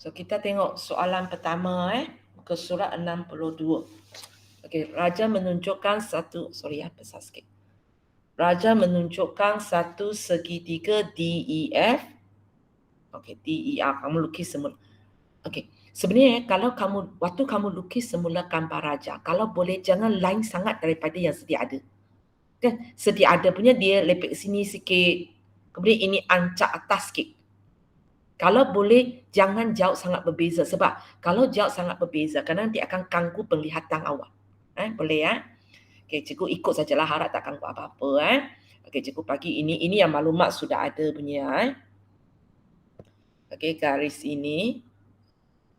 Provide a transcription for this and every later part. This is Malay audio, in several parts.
So kita tengok soalan pertama muka surat 62. Okey, Raja menunjukkan satu, besar sikit. Raja menunjukkan satu segitiga DEF. Okey, DEF kamu lukis semula. Okey, sebenarnya kalau waktu kamu lukis semula gambar raja, kalau boleh jangan lain sangat daripada yang sedia ada. Kan? Sedia ada punya dia lepek sini sikit, kemudian ini ancak atas sikit. Kalau boleh jangan jauh sangat berbeza, sebab kalau jauh sangat berbeza kadang dia akan ganggu penglihatan awak. Boleh ya? Okey, cikgu ikut sajalah, harap tak ganggu apa-apa. Okey, cikgu bagi ini yang maklumat sudah ada punya. Okey, garis ini.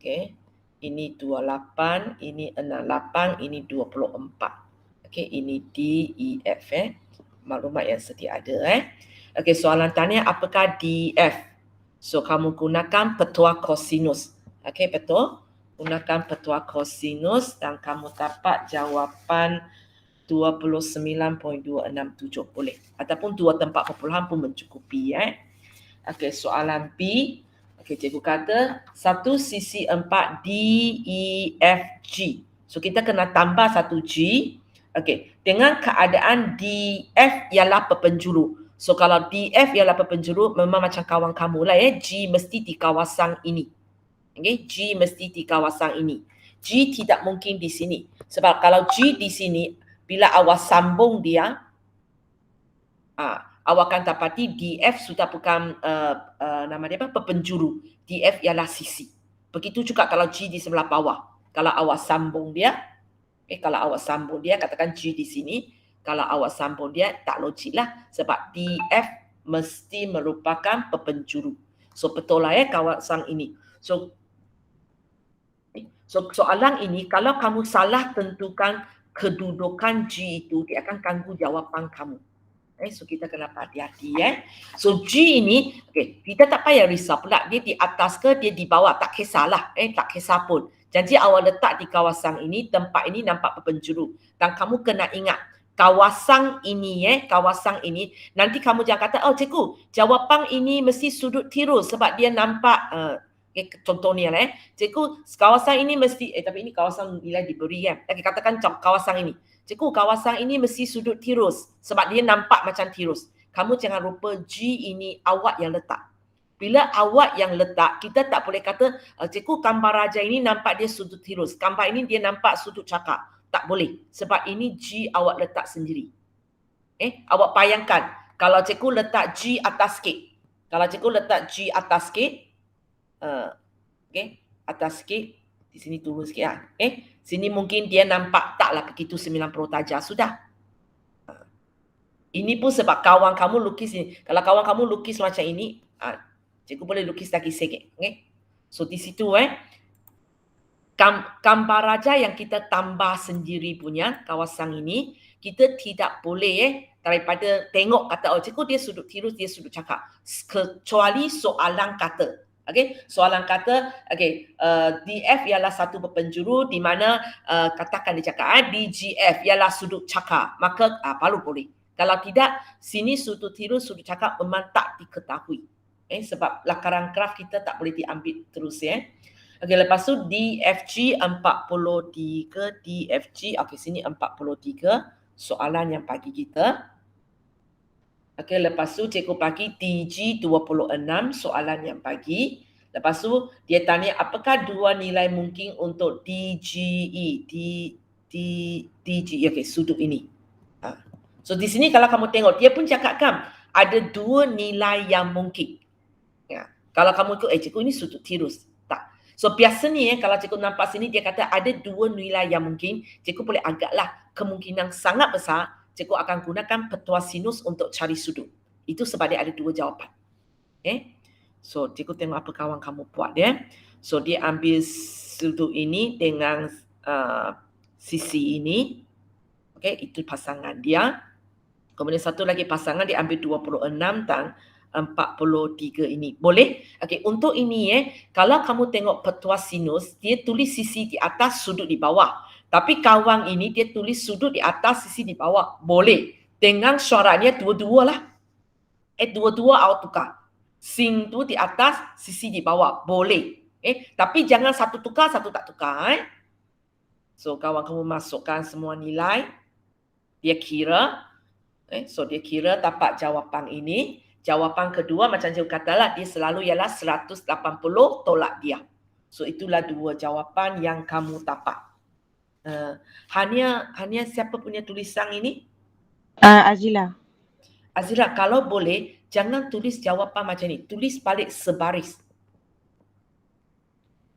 Okey, ini 28, ini 68, ini 24. Okey, ini D, E, F maklumat yang sedia ada. Okey, soalan tanya apakah DF? So, kamu gunakan petua kosinus. Okey, betul? Gunakan petua kosinus dan kamu dapat jawapan 29.267. Boleh. Ataupun 2 tempat perpuluhan pun mencukupi. Okey, soalan B. Okey, cikgu kata satu sisi 4 D, E, F, G. So, kita kena tambah satu G. Okey, dengan keadaan DF ialah perpenjuru. So, kalau DF ialah perpenjuru, memang macam kawan kamu lah G mesti di kawasan ini. Okay? G mesti di kawasan ini. G tidak mungkin di sini. Sebab kalau G di sini, bila awak sambung dia, awak akan dapati DF sudah bukan nama dia apa? Perpenjuru. DF ialah sisi. Begitu juga kalau G di sebelah bawah. Kalau awak sambung dia, kalau awak sambung dia, katakan G di sini, kalau awak sambung dia, tak logik lah. Sebab DF mesti merupakan perpenjuru. So, betul lah kawasan ini. So, soalan ini, kalau kamu salah tentukan kedudukan G itu, dia akan ganggu jawapan kamu. So, kita kena hati-hati. So, G ini, kita tak payah risau pula. Dia di atas ke, dia di bawah. Tak kisahlah. Tak kisah pun. Janji awak letak di kawasan ini, tempat ini nampak perpenjuru. Dan kamu kena ingat, kawasan ini, nanti kamu jangan kata, oh cikgu, jawapan ini mesti sudut tirus sebab dia nampak, contohnya cikgu, kawasan ini mesti, tapi ini kawasan nilai diberi katakan kawasan ini. Cikgu, kawasan ini mesti sudut tirus sebab dia nampak macam tirus. Kamu jangan lupa G ini awak yang letak. Bila awak yang letak, kita tak boleh kata, cikgu, gambar raja ini nampak dia sudut tirus. Gambar ini dia nampak sudut cakar. Tak boleh. Sebab ini G awak letak sendiri. Awak bayangkan, kalau cikgu letak G atas sikit. Kalau cikgu letak G atas sikit, atas sikit, di sini turun sikit sini mungkin dia nampak taklah begitu 90 darjah. Sudah. Ini pun sebab kawan kamu lukis ini. Kalau kawan kamu lukis macam ini, cikgu boleh lukis lagi sikit. So, di situ gambar raja yang kita tambah sendiri punya kawasan ini, kita tidak boleh daripada tengok kata, oh cikgu dia sudut tirus, dia sudut cakar. Kecuali soalan kata. Soalan kata, DF ialah satu perpenjuru di mana katakan dia cakap DGF ialah sudut cakar, maka baru boleh. Kalau tidak, sini sudut tirus, sudut cakar memang tak diketahui. Sebab lakaran graf kita tak boleh diambil terus lepas tu DFG 43, DFG, sini 43 soalan yang bagi kita. Lepas tu cikgu bagi TG 26 soalan yang bagi. Lepas tu dia tanya apakah dua nilai mungkin untuk DGE, DGE, sudut ini. So di sini kalau kamu tengok, dia pun cakapkan ada dua nilai yang mungkin. Kalau kamu ikut, cikgu ini sudut tirus. Tak. So biasanya kalau cikgu nampak sini, dia kata ada dua nilai yang mungkin, cikgu boleh agaklah kemungkinan sangat besar, cikgu akan gunakan petua sinus untuk cari sudut. Itu sebab dia ada dua jawapan. So cikgu tengok apa kawan kamu buat So dia ambil sudut ini dengan sisi ini. Itu pasangan dia. Kemudian satu lagi pasangan dia ambil 26 dan 43 ini. Boleh? Untuk ini kalau kamu tengok petua sinus, dia tulis sisi di atas, sudut di bawah. Tapi kawan ini dia tulis sudut di atas, sisi di bawah. Boleh. Dengan syaratnya dua-dua lah. Dua-dua awak tukar. Sin tu di atas, sisi di bawah. Boleh. Tapi jangan satu tukar, satu tak tukar. So kawan kamu masukkan semua nilai, dia kira, so dia kira dapat jawapan ini. Jawapan kedua macam cikgu katalah, dia selalu ialah 180 tolak dia. So itulah dua jawapan yang kamu dapat. Hanya siapa punya tulisan ini? Azila. Azila, kalau boleh jangan tulis jawapan macam ni, tulis balik sebaris.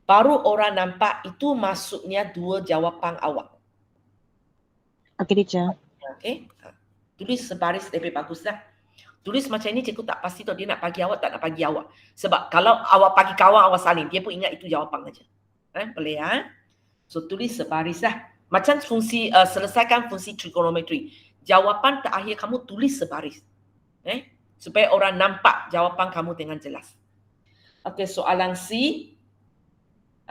Baru orang nampak itu maksudnya dua jawapan awak. Okey, teacher. Okey. Tulis sebaris lebih baguslah. Tulis macam ini cikgu tak pasti tu dia nak bagi awak tak nak bagi awak. Sebab kalau awak bagi kawan awak salin, dia pun ingat itu jawapan aja. Boleh ya? So tulis sebaris lah. Macam fungsi selesaikan fungsi trigonometri. Jawapan terakhir kamu tulis sebaris. Supaya orang nampak jawapan kamu dengan jelas. Okey, soalan C.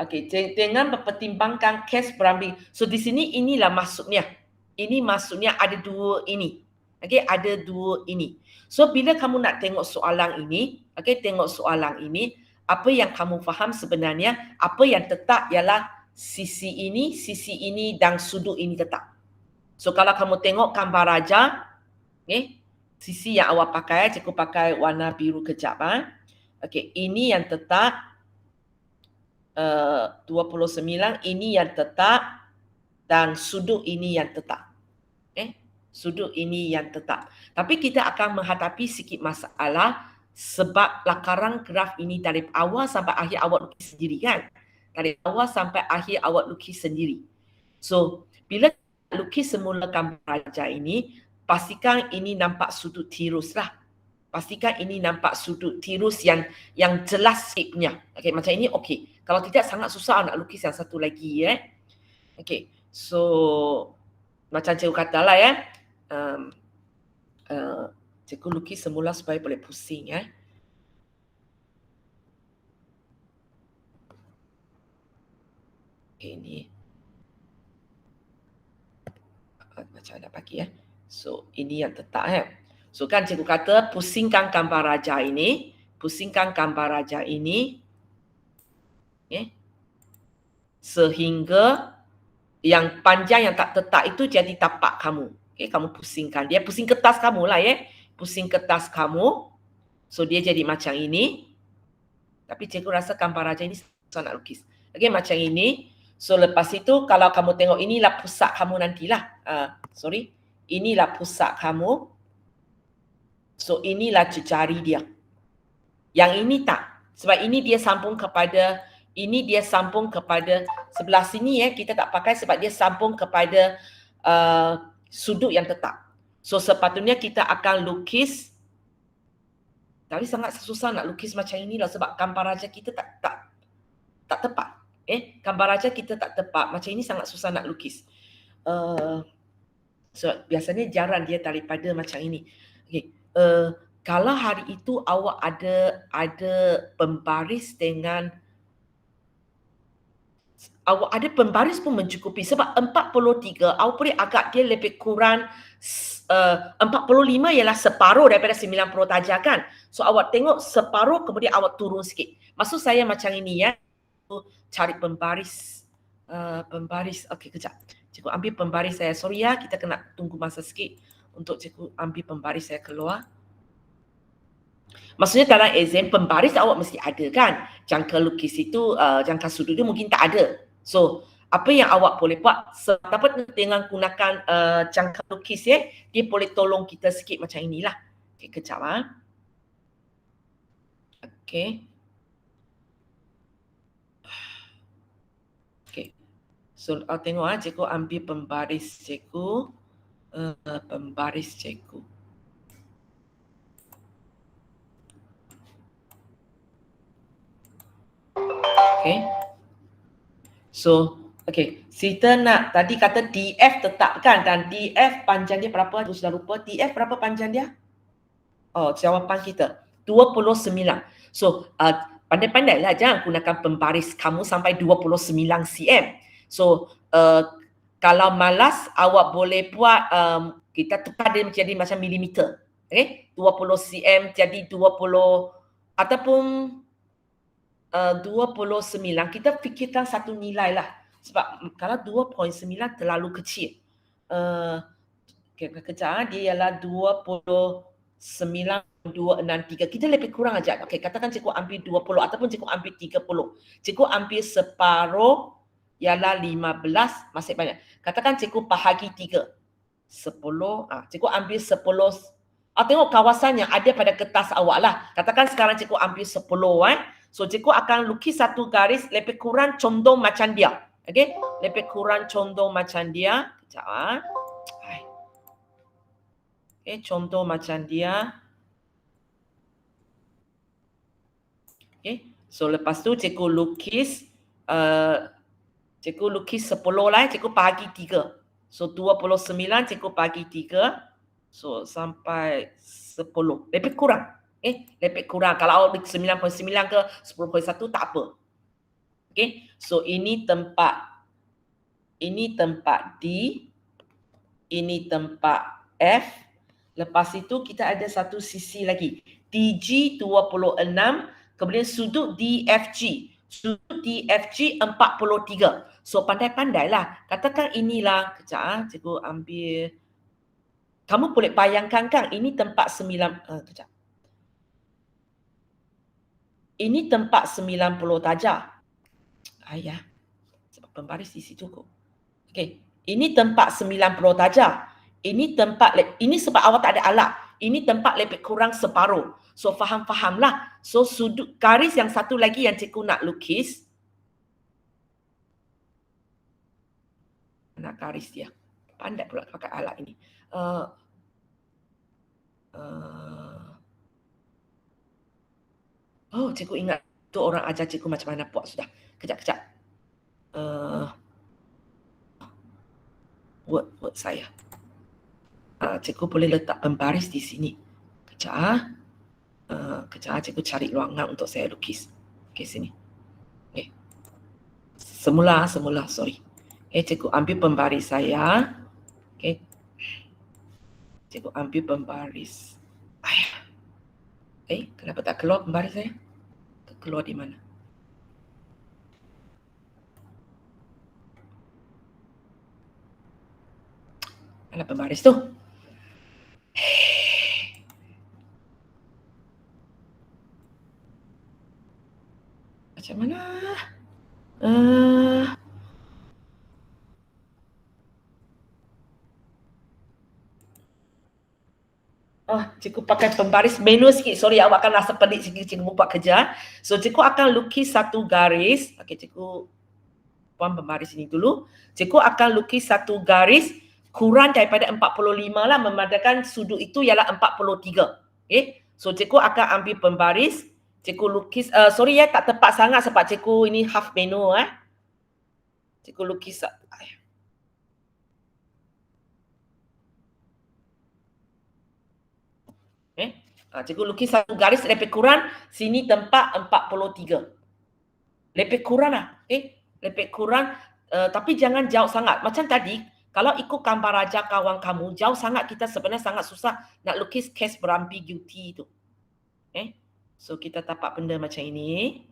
Okey, dengan mempertimbangkan kes berambing. So di sini inilah maksudnya. Ini maksudnya ada dua ini. Okey, ada dua ini. So bila kamu nak tengok soalan ini, tengok soalan ini, apa yang kamu faham sebenarnya, apa yang tetap ialah sisi ini dan sudut ini tetap. So kalau kamu tengok gambar raja, sisi yang awak pakai, cikgu pakai warna biru kejap. Ini yang tetap 29, ini yang tetap dan sudut ini yang tetap. Sudut ini yang tetap. Tapi kita akan menghadapi sikit masalah sebab lakaran graf ini dari awal sampai akhir awak lukis sendiri kan. Dari awal sampai akhir awak lukis sendiri. So, bila lukis semula gambar raja ini, pastikan ini nampak sudut tirus lah. Pastikan ini nampak sudut tirus yang jelas sikitnya. Macam ini okey. Kalau tidak sangat susah nak lukis yang satu lagi. So macam cikgu katalah cikgu lukis semula supaya boleh pusing ini macam mana bagi so ini yang tetap so kan cikgu kata pusingkan gambar raja ini, sehingga yang panjang yang tak tetap itu jadi tapak kamu. Kamu pusingkan dia, pusing kertas kamu lah pusing kertas kamu. So dia jadi macam ini. Tapi cikgu rasa gambar raja ini susah nak lukis. Macam ini. So lepas itu kalau kamu tengok inilah pusat kamu nantilah. Inilah pusat kamu. So inilah jari dia. Yang ini tak. Sebab ini dia sambung kepada sebelah sini kita tak pakai sebab dia sambung kepada sudut yang tetap. So sepatutnya kita akan lukis, tapi sangat susah nak lukis macam inilah sebab gambar raja kita tak tepat. Gambar raja kita tak tepat. Macam ini sangat susah nak lukis. So biasanya jarang dia daripada macam ini. Kalau hari itu awak ada pembaris dengan awak ada pembaris pun mencukupi sebab 43 awak boleh agak dia lebih kurang 45 ialah separuh daripada 90 darjah kan. So awak tengok separuh kemudian awak turun sikit. Maksud saya macam ini cari pembaris. Okey kejap. Cikgu ambil pembaris saya. Sorry kita kena tunggu masa sikit untuk cikgu ambil pembaris saya keluar. Maksudnya dalam exam pembaris awak mesti ada kan. Jangka lukis itu, jangka sudut itu mungkin tak ada. So, apa yang awak boleh buat dapat dengan gunakan jangka lukis dia boleh tolong kita sikit macam inilah. Kejap So, tengok cikgu ambil pembaris cikgu. So, kita nak tadi kata DF tetapkan dan DF panjang dia berapa? Aku sudah lupa. DF berapa panjang dia? Jawapan kita 29. So, pandai-pandailah jangan gunakan pembaris kamu sampai 29 cm. So, kalau malas awak boleh buat kita tukar dia menjadi macam milimeter. 20 cm jadi 20 ataupun 29. Kita fikirkan satu nilai lah. Sebab kalau 2.9 terlalu kecil. Kejap, dia ialah 29.263. Kita lebih kurang aja. Okey, katakan cikgu ambil 20 ataupun cikgu ambil 30. Cikgu ambil separuh ialah 15, masih banyak. Katakan cikgu bahagi 3. 10, cikgu ambil 10. Tengok kawasan yang ada pada kertas awak lah. Katakan sekarang cikgu ambil 10. So, cikgu akan lukis satu garis lebih kurang condong macam dia. Okey? Lebih kurang condong macam dia. Kejap. Okey, contoh macam dia. Okey. So, lepas tu cikgu lukis 10 lah. Cikgu bahagi 3. So, 29 cikgu bahagi 3. So, sampai 10. Lebih kurang. Lebih kurang. Kalau 9.9 ke 10.1 tak apa. Okay. So, ini tempat D. Ini tempat F. Lepas itu kita ada satu sisi lagi. DG 26. Kemudian sudut DFG. Sudut DFG 43. So, pandai-pandailah. Katakan inilah. Kejap, cikgu ambil. Kamu boleh bayangkan kan, ini tempat 9. Kejap. Ini tempat 90 darjah. Ayah. Sebab pembaris di situ kok. Okey. Ini tempat 90 darjah. Ini sebab awak tak ada alat. Ini tempat lebih kurang separuh. So, faham-fahamlah. So, sudut garis yang satu lagi yang cikgu nak lukis. Nak garis dia. Pandai pula pakai alat ini. Cikgu ingat tu orang ajar cikgu macam mana buat sudah. Kejap. Word saya. Cikgu boleh letak pembaris di sini. Kejap, cikgu cari ruangan untuk saya lukis. Okey, sini. Okey. Semula, sorry. Cikgu ambil pembaris saya. Okey. Cikgu ambil pembaris. Kenapa tak keluar pembaris saya? Keluar di mana? Mana pembaris tu? Macam mana? Cikgu pakai pembaris manual sikit. Sorry, awak akan rasa pelik sikit cikgu buat kerja. So, cikgu akan lukis satu garis. Okey, cikgu puan pembaris ini dulu. Cikgu akan lukis satu garis kurang daripada 45 lah, memandangkan sudut itu ialah 43. Okay. So, cikgu akan ambil pembaris. Cikgu lukis, sorry ya, tak tepat sangat sebab cikgu ini half manual. Cikgu lukis. Cikgu lukis satu garis lebih kurang, sini tempat 43. Lebih kurang lah. Lebih kurang, tapi jangan jauh sangat. Macam tadi, kalau ikut gambar raja kawan kamu, jauh sangat kita sebenarnya sangat susah nak lukis case berambiguity tu. So, kita tapak benda macam ini.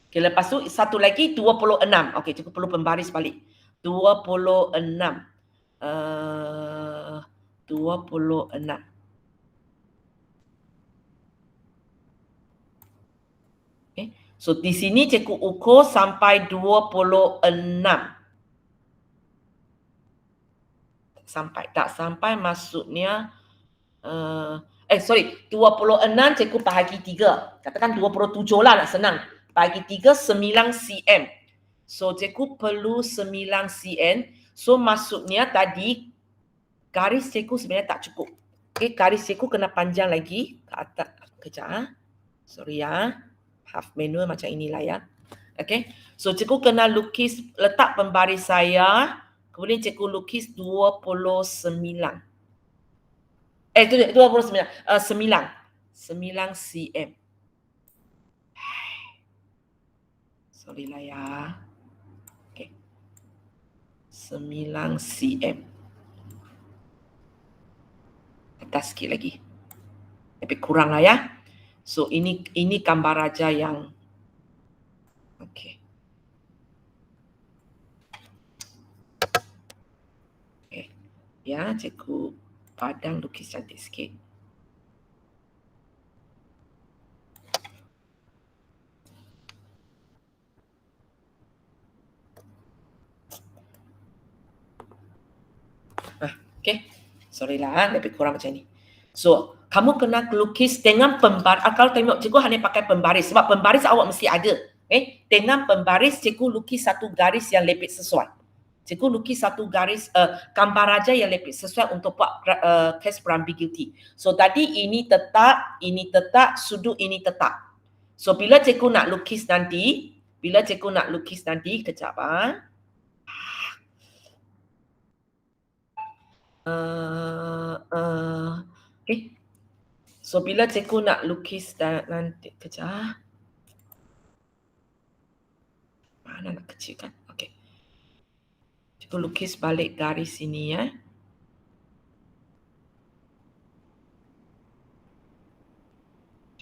Okay, lepas tu satu lagi 26. Okey, cikgu perlu pembaris balik. 26. 26. So, di sini cikgu ukur sampai 26. Tak sampai maksudnya 26 cikgu bahagi 3. Katakan 27 lah nak senang. Bahagi 3 9 cm. So, cikgu perlu 9 cm. So, maksudnya tadi garis cikgu sebenarnya tak cukup. Garis cikgu kena panjang lagi ke atas. Kejap. Sorry ya. Half manual macam inilah ya. Okay. So, cikgu kena lukis, letak pembaris saya. Kemudian cikgu lukis 29. Itu 29. 9 cm. Sorry lah ya. Okay. 9 cm. Atas sikit lagi. Lebih kurang lah ya. So, ini gambar raja yang Okey. Okey. Ya, cikgu padang lukis cantik sikit. Okey. Sorry lah, lebih kurang macam ni. So, kamu kena lukis dengan pembaris. Kalau tengok cikgu hanya pakai pembaris. Sebab pembaris awak mesti ada. Dengan pembaris, cikgu lukis satu garis yang lebih sesuai. Cikgu lukis satu garis gambar raja yang lebih sesuai untuk buat case per ambiguity. So, tadi ini tetap, sudut ini tetap. So, bila cikgu nak lukis nanti, kejap okay. So bila cikgu nak lukis nanti kejap. Mana nak kecil kan? Okey. Cikgu lukis balik garis sini ya.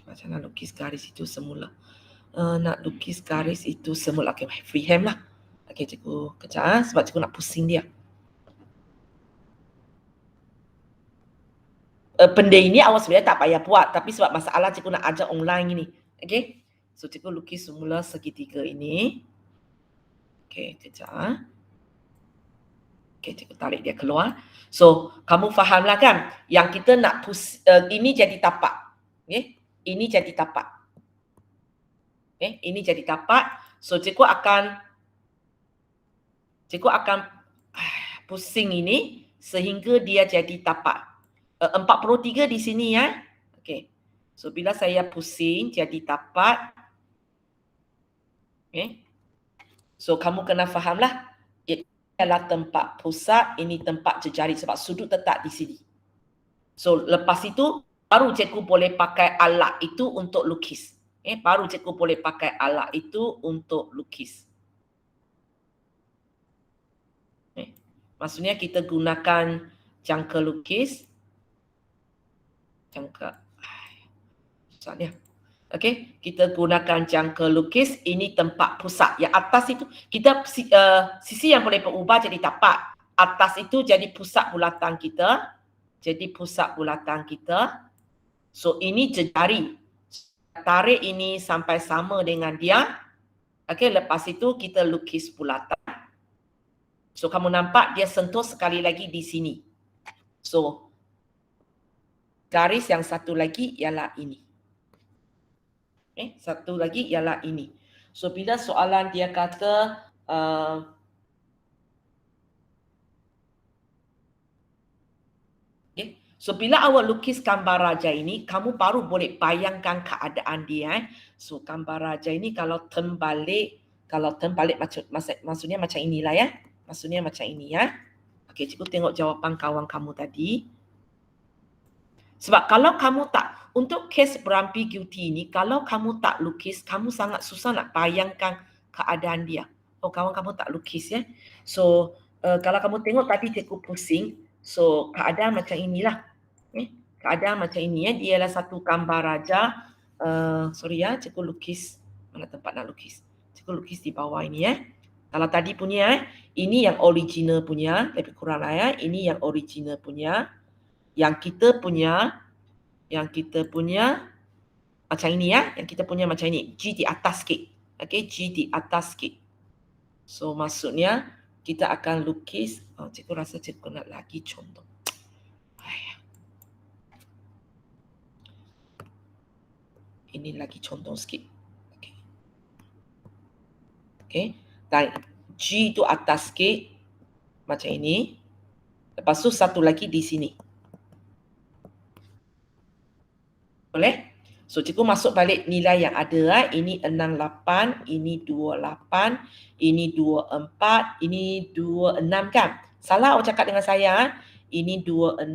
Macam nak lukis garis itu semula. Nak lukis garis itu semula. Okey, freehand lah. Okey cikgu kejap sebab cikgu nak pusing dia. Benda ini awak sebenarnya tak payah buat, tapi sebab masalah cikgu nak ajar online ini. Okey. So cikgu lukis semula segitiga ini. Okey, kejap. Okey, cikgu tarik dia keluar. So, kamu fahamlah kan? Yang kita nak ini jadi tapak. Okey, ini jadi tapak. Okey, ini jadi tapak. So, cikgu akan pusing ini sehingga dia jadi tapak. 43 di sini ya. Okey. So bila saya pusing jadi tapak. Okey. So kamu kena fahamlah ini adalah tempat pusat, ini tempat jejari sebab sudut tetap di sini. So lepas itu baru cikgu boleh pakai alat itu untuk lukis. Baru cikgu boleh pakai alat itu untuk lukis. Maksudnya kita gunakan jangka lukis. Soalnya. Okey, kita gunakan jangka lukis. Ini tempat pusat. Yang atas itu kita sisi yang boleh berubah jadi tapak. Atas itu jadi pusat bulatan kita. So ini jejari. Tarik ini sampai sama dengan dia. Okey, lepas itu kita lukis bulatan. So kamu nampak dia sentuh sekali lagi di sini. So garis yang satu lagi ialah ini. Satu lagi ialah ini. So bila soalan dia kata so bila awak lukis gambar raja ini, kamu baru boleh bayangkan keadaan dia. So gambar raja ini kalau terbalik maksudnya macam inilah ya. Maksudnya macam ini ya. Okey, cikgu tengok jawapan kawan kamu tadi. Sebab kalau kamu tak, untuk case berambiguity ni, kalau kamu tak lukis, kamu sangat susah nak bayangkan keadaan dia. Oh, kawan kamu tak lukis ya. So, kalau kamu tengok tadi cikgu pusing, so keadaan macam inilah. Keadaan macam ini ya, dia adalah satu gambar raja. Sorry ya, cikgu lukis, mana tempat nak lukis. Cikgu lukis di bawah ini ya. Kalau tadi punya, ini yang original punya, lebih kurang lah ya. Ini yang original punya. Yang kita punya macam ini ya. Yang kita punya macam ini. G di atas sikit. Okey, G di atas sikit. So maksudnya kita akan lukis. Cikgu rasa cikgu nak lagi contoh. Ini lagi contoh sikit. Okey. Dan G itu atas sikit. Macam ini. Lepas tu satu lagi di sini. Boleh? So cikgu masuk balik nilai yang ada. Ini 68, ini 28, ini 24, ini 26 kan? Salah awak cakap dengan saya. Ini 26,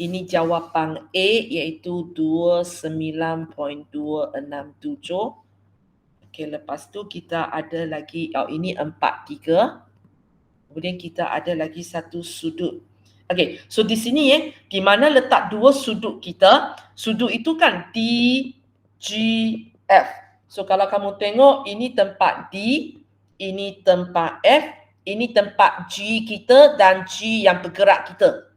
ini jawapan A iaitu 29.267. Okey, lepas tu kita ada lagi, ini 43. Kemudian kita ada lagi satu sudut. Okey, so di sini di mana letak dua sudut kita. Sudut itu kan D, G, F. So kalau kamu tengok ini tempat D, ini tempat F, ini tempat G kita dan G yang bergerak kita.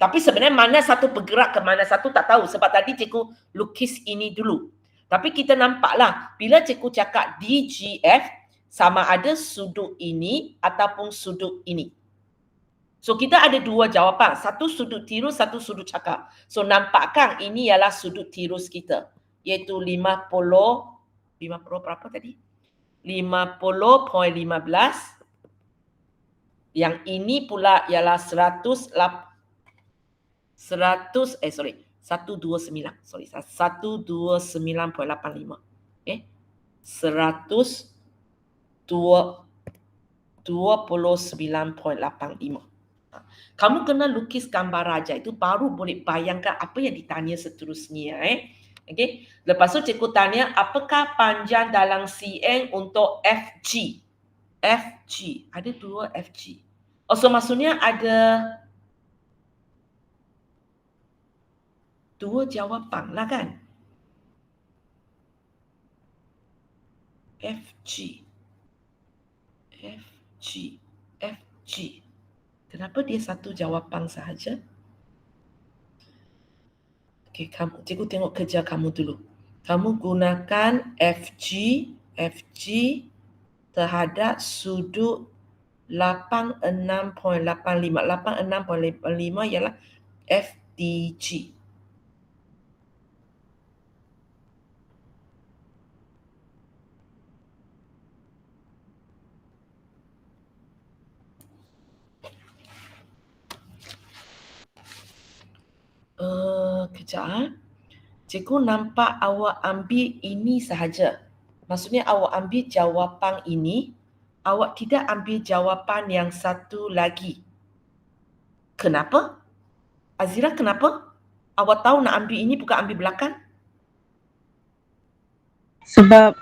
Tapi sebenarnya mana satu bergerak ke mana satu tak tahu sebab tadi cikgu lukis ini dulu. Tapi kita nampaklah bila cikgu cakap DGF sama ada sudut ini ataupun sudut ini. So kita ada dua jawapan, satu sudut tirus, satu sudut cakap. So nampakkan ini ialah sudut tirus kita, iaitu 50 berapa tadi? 50.15. Yang ini pula ialah 129. Sorry. 129.85. Okay. 129.85. Kamu kena lukis gambar raja itu baru boleh bayangkan apa yang ditanya seterusnya. Okay. Lepas tu cikgu tanya apakah panjang dalam cm untuk FG. FG. Ada dua FG. Oh, so maksudnya ada dua jawapan lah kan? FG. FG. FG. Kenapa dia satu jawapan sahaja? Okey, cikgu tengok kerja kamu dulu. Kamu gunakan FG terhadap sudut 86.85. 86.85 ialah FDG. Kejap. Cikgu nampak awak ambil ini sahaja. Maksudnya awak ambil jawapan ini, awak tidak ambil jawapan yang satu lagi. Kenapa? Azira, kenapa? Awak tahu nak ambil ini bukan ambil belakang? Sebab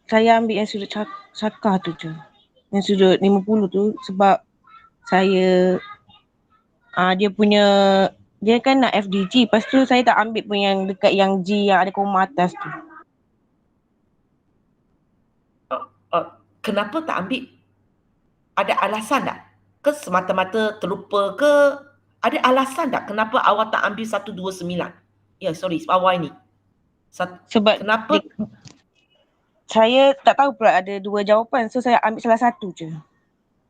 saya ambil yang sudut cakar tu je. Yang sudut 50 tu sebab saya dia kan nak FDG. Lepas tu saya tak ambil pun yang dekat yang G yang ada koma atas tu. Kenapa tak ambil? Ada alasan tak? Ke semata-mata terlupa ke? Ada alasan tak kenapa awak tak ambil 129? Ya, sorry, awal ini. Sebab kenapa? Saya tak tahu pula ada dua jawapan. So saya ambil salah satu je.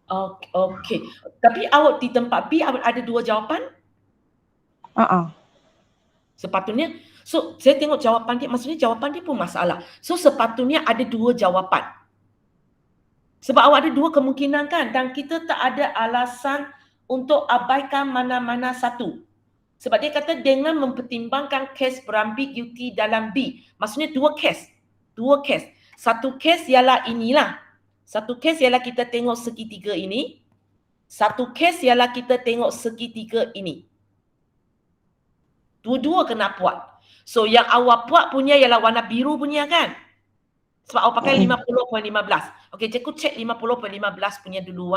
Okey. Tapi awak di tempat B ada dua jawapan? Sepatutnya, so saya tengok jawapan dia, maksudnya jawapan dia pun masalah. So sepatutnya ada dua jawapan. Sebab awak ada dua kemungkinan kan, dan kita tak ada alasan untuk abaikan mana-mana satu. Sebab dia kata dengan mempertimbangkan kes berambiguiti dalam B. Maksudnya dua kes. Satu kes ialah inilah. Satu kes ialah kita tengok segitiga ini. Satu kes ialah kita tengok segitiga ini. Dua-dua kena buat. So yang awak buat punya ialah warna biru punya kan? Sebab awak pakai 50.15. Okey, cikgu cek 50.15 punya dulu .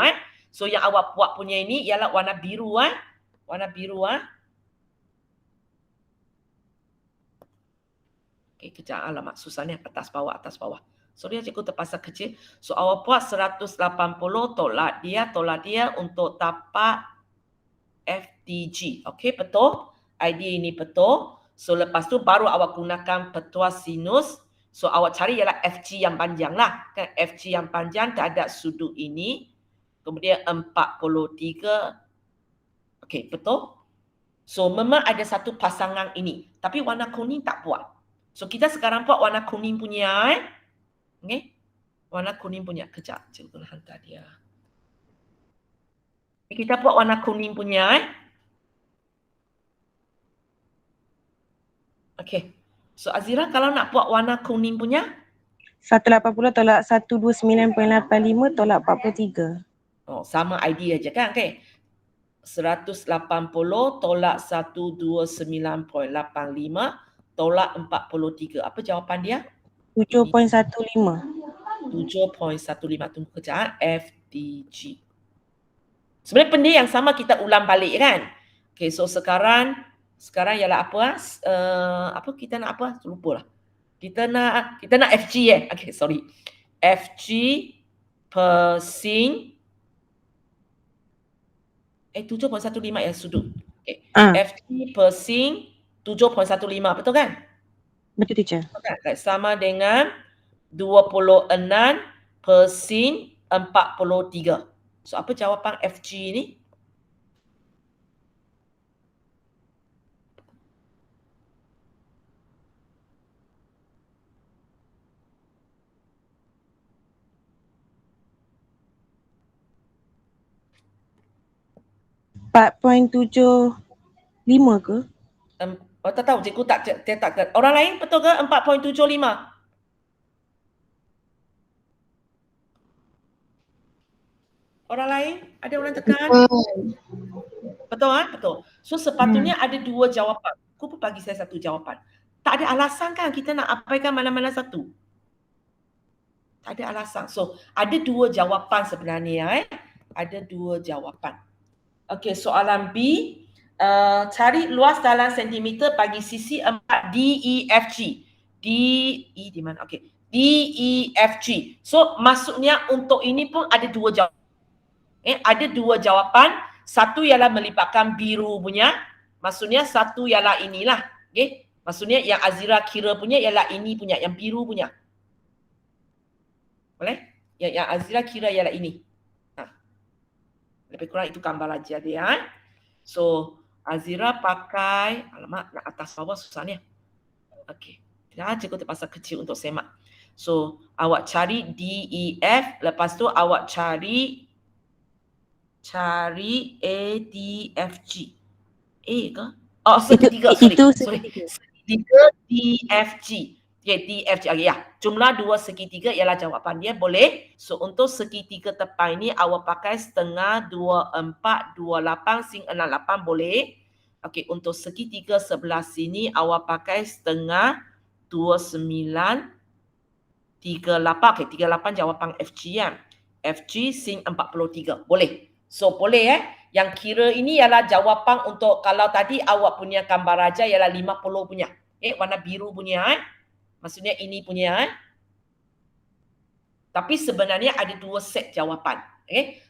So yang awak buat punya ini ialah warna biru . Warna biru . Okey, kejap. Alamak, susahnya atas bawah. Sorry, cikgu terpaksa kecil. So awak buat 180 tolak dia untuk tapak FDG. Okey, betul? Idea ini betul. So lepas tu baru awak gunakan petua sinus. So awak cari ialah FG yang panjang lah. Kan? FG yang panjang terhadap sudut ini. Kemudian 43. Okey, betul? So memang ada satu pasangan ini. Tapi warna kuning tak buat. So kita sekarang buat warna kuning punya. Okey? Warna kuning punya. Kejap, cikgu kena hantar dia. Kita buat warna kuning punya. Okey. So Azira, kalau nak buat warna kuning punya? 180 tolak 129.85 tolak 43. Oh, sama idea je kan? Okay. 180 tolak 129.85 tolak 43. Apa jawapan dia? 7.15. 7.15. Tunggu kejap. FDG. Sebenarnya benda yang sama kita ulang balik kan? Okay, so sekarang ialah apa? Apa kita nak apa? Lupa lah. Kita nak FG Okay, sorry. FG per sin 7.15 ya sudut. Okay. FG per sin 7.15, betul kan? Betul teacher. Sama dengan 26 per sin 43. So apa jawapan FG ni? RM4.75 ke? Tak tahu, cikgu tak. Orang lain betul ke 4.75? Orang lain? Ada orang tekan? Betul kan? Betul. So sepatutnya ada dua jawapan. Aku pun bagi saya satu jawapan. Tak ada alasan kan kita nak abaikan mana-mana satu? Tak ada alasan. So ada dua jawapan sebenarnya. Ada dua jawapan. Okey, soalan B. Cari luas dalam sentimeter bagi sisi 4 DEFG. DE di mana? Okey. DEFG. So maksudnya untuk ini pun ada dua jawapan. Ada dua jawapan. Satu ialah melibatkan biru punya. Maksudnya satu ialah inilah. Okay? Maksudnya yang Azira kira punya ialah ini punya. Yang biru punya. Boleh? Yang Azira kira ialah ini. Lebih kurang itu gambar aja dia. So Azira pakai, alamak nak atas bawah susah ni. Okey. Cikgu terpaksa kecil untuk semak. So awak cari DEF. Lepas tu awak cari ADFG. A ke? Oh, segitiga. Sorry. Segitiga DFG. Okay, DFG. Okay, ya. Jumlah dua segitiga ialah jawapan dia. Boleh. So, untuk segitiga tepi ini awak pakai setengah 24, 28, sin 68. Boleh. Okay, untuk segitiga sebelah sini awak pakai setengah 29, 38. Okay, 38 jawapan FG ya. FG sin 43. Boleh. So boleh Yang kira ini ialah jawapan untuk kalau tadi awak punya gambar raja ialah 50 punya. Warna biru punya Maksudnya ini punya Tapi sebenarnya ada dua set jawapan.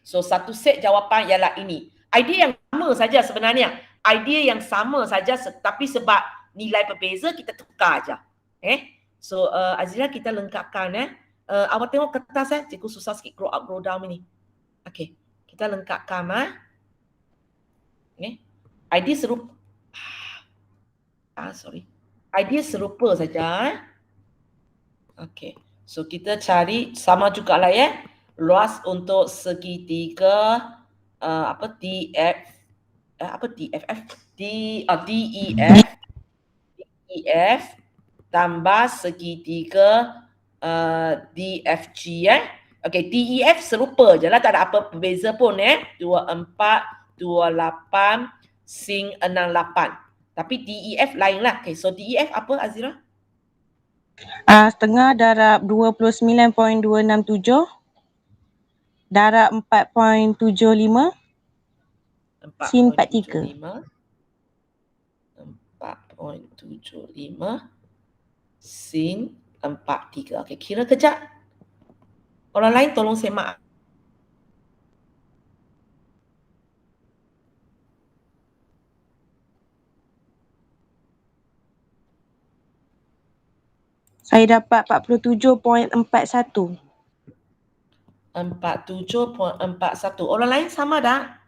So satu set jawapan ialah ini. Idea yang sama saja sebenarnya. Idea yang sama saja tapi sebab nilai berbeza kita tukar aja. So Azira kita lengkapkan awak tengok kertas cikgu susah sikit grow up grow down ini. Okey. Kita lengkapkan idea serupa idea serupa saja okey. So kita cari sama jugalah luas untuk segitiga DEF tambah segitiga DFG Okey, DEF serupa je lah, tak ada apa berbeza pun 24, 28, sin 68. Tapi DEF lain lah. Okay, so DEF apa Azira? Setengah darab 29.267 darab 4.75 sin 43. 4.75 sin 43. Okey, kira kejap. Orang lain tolong semak. Saya dapat 47.41. 47.41. Orang lain sama dah?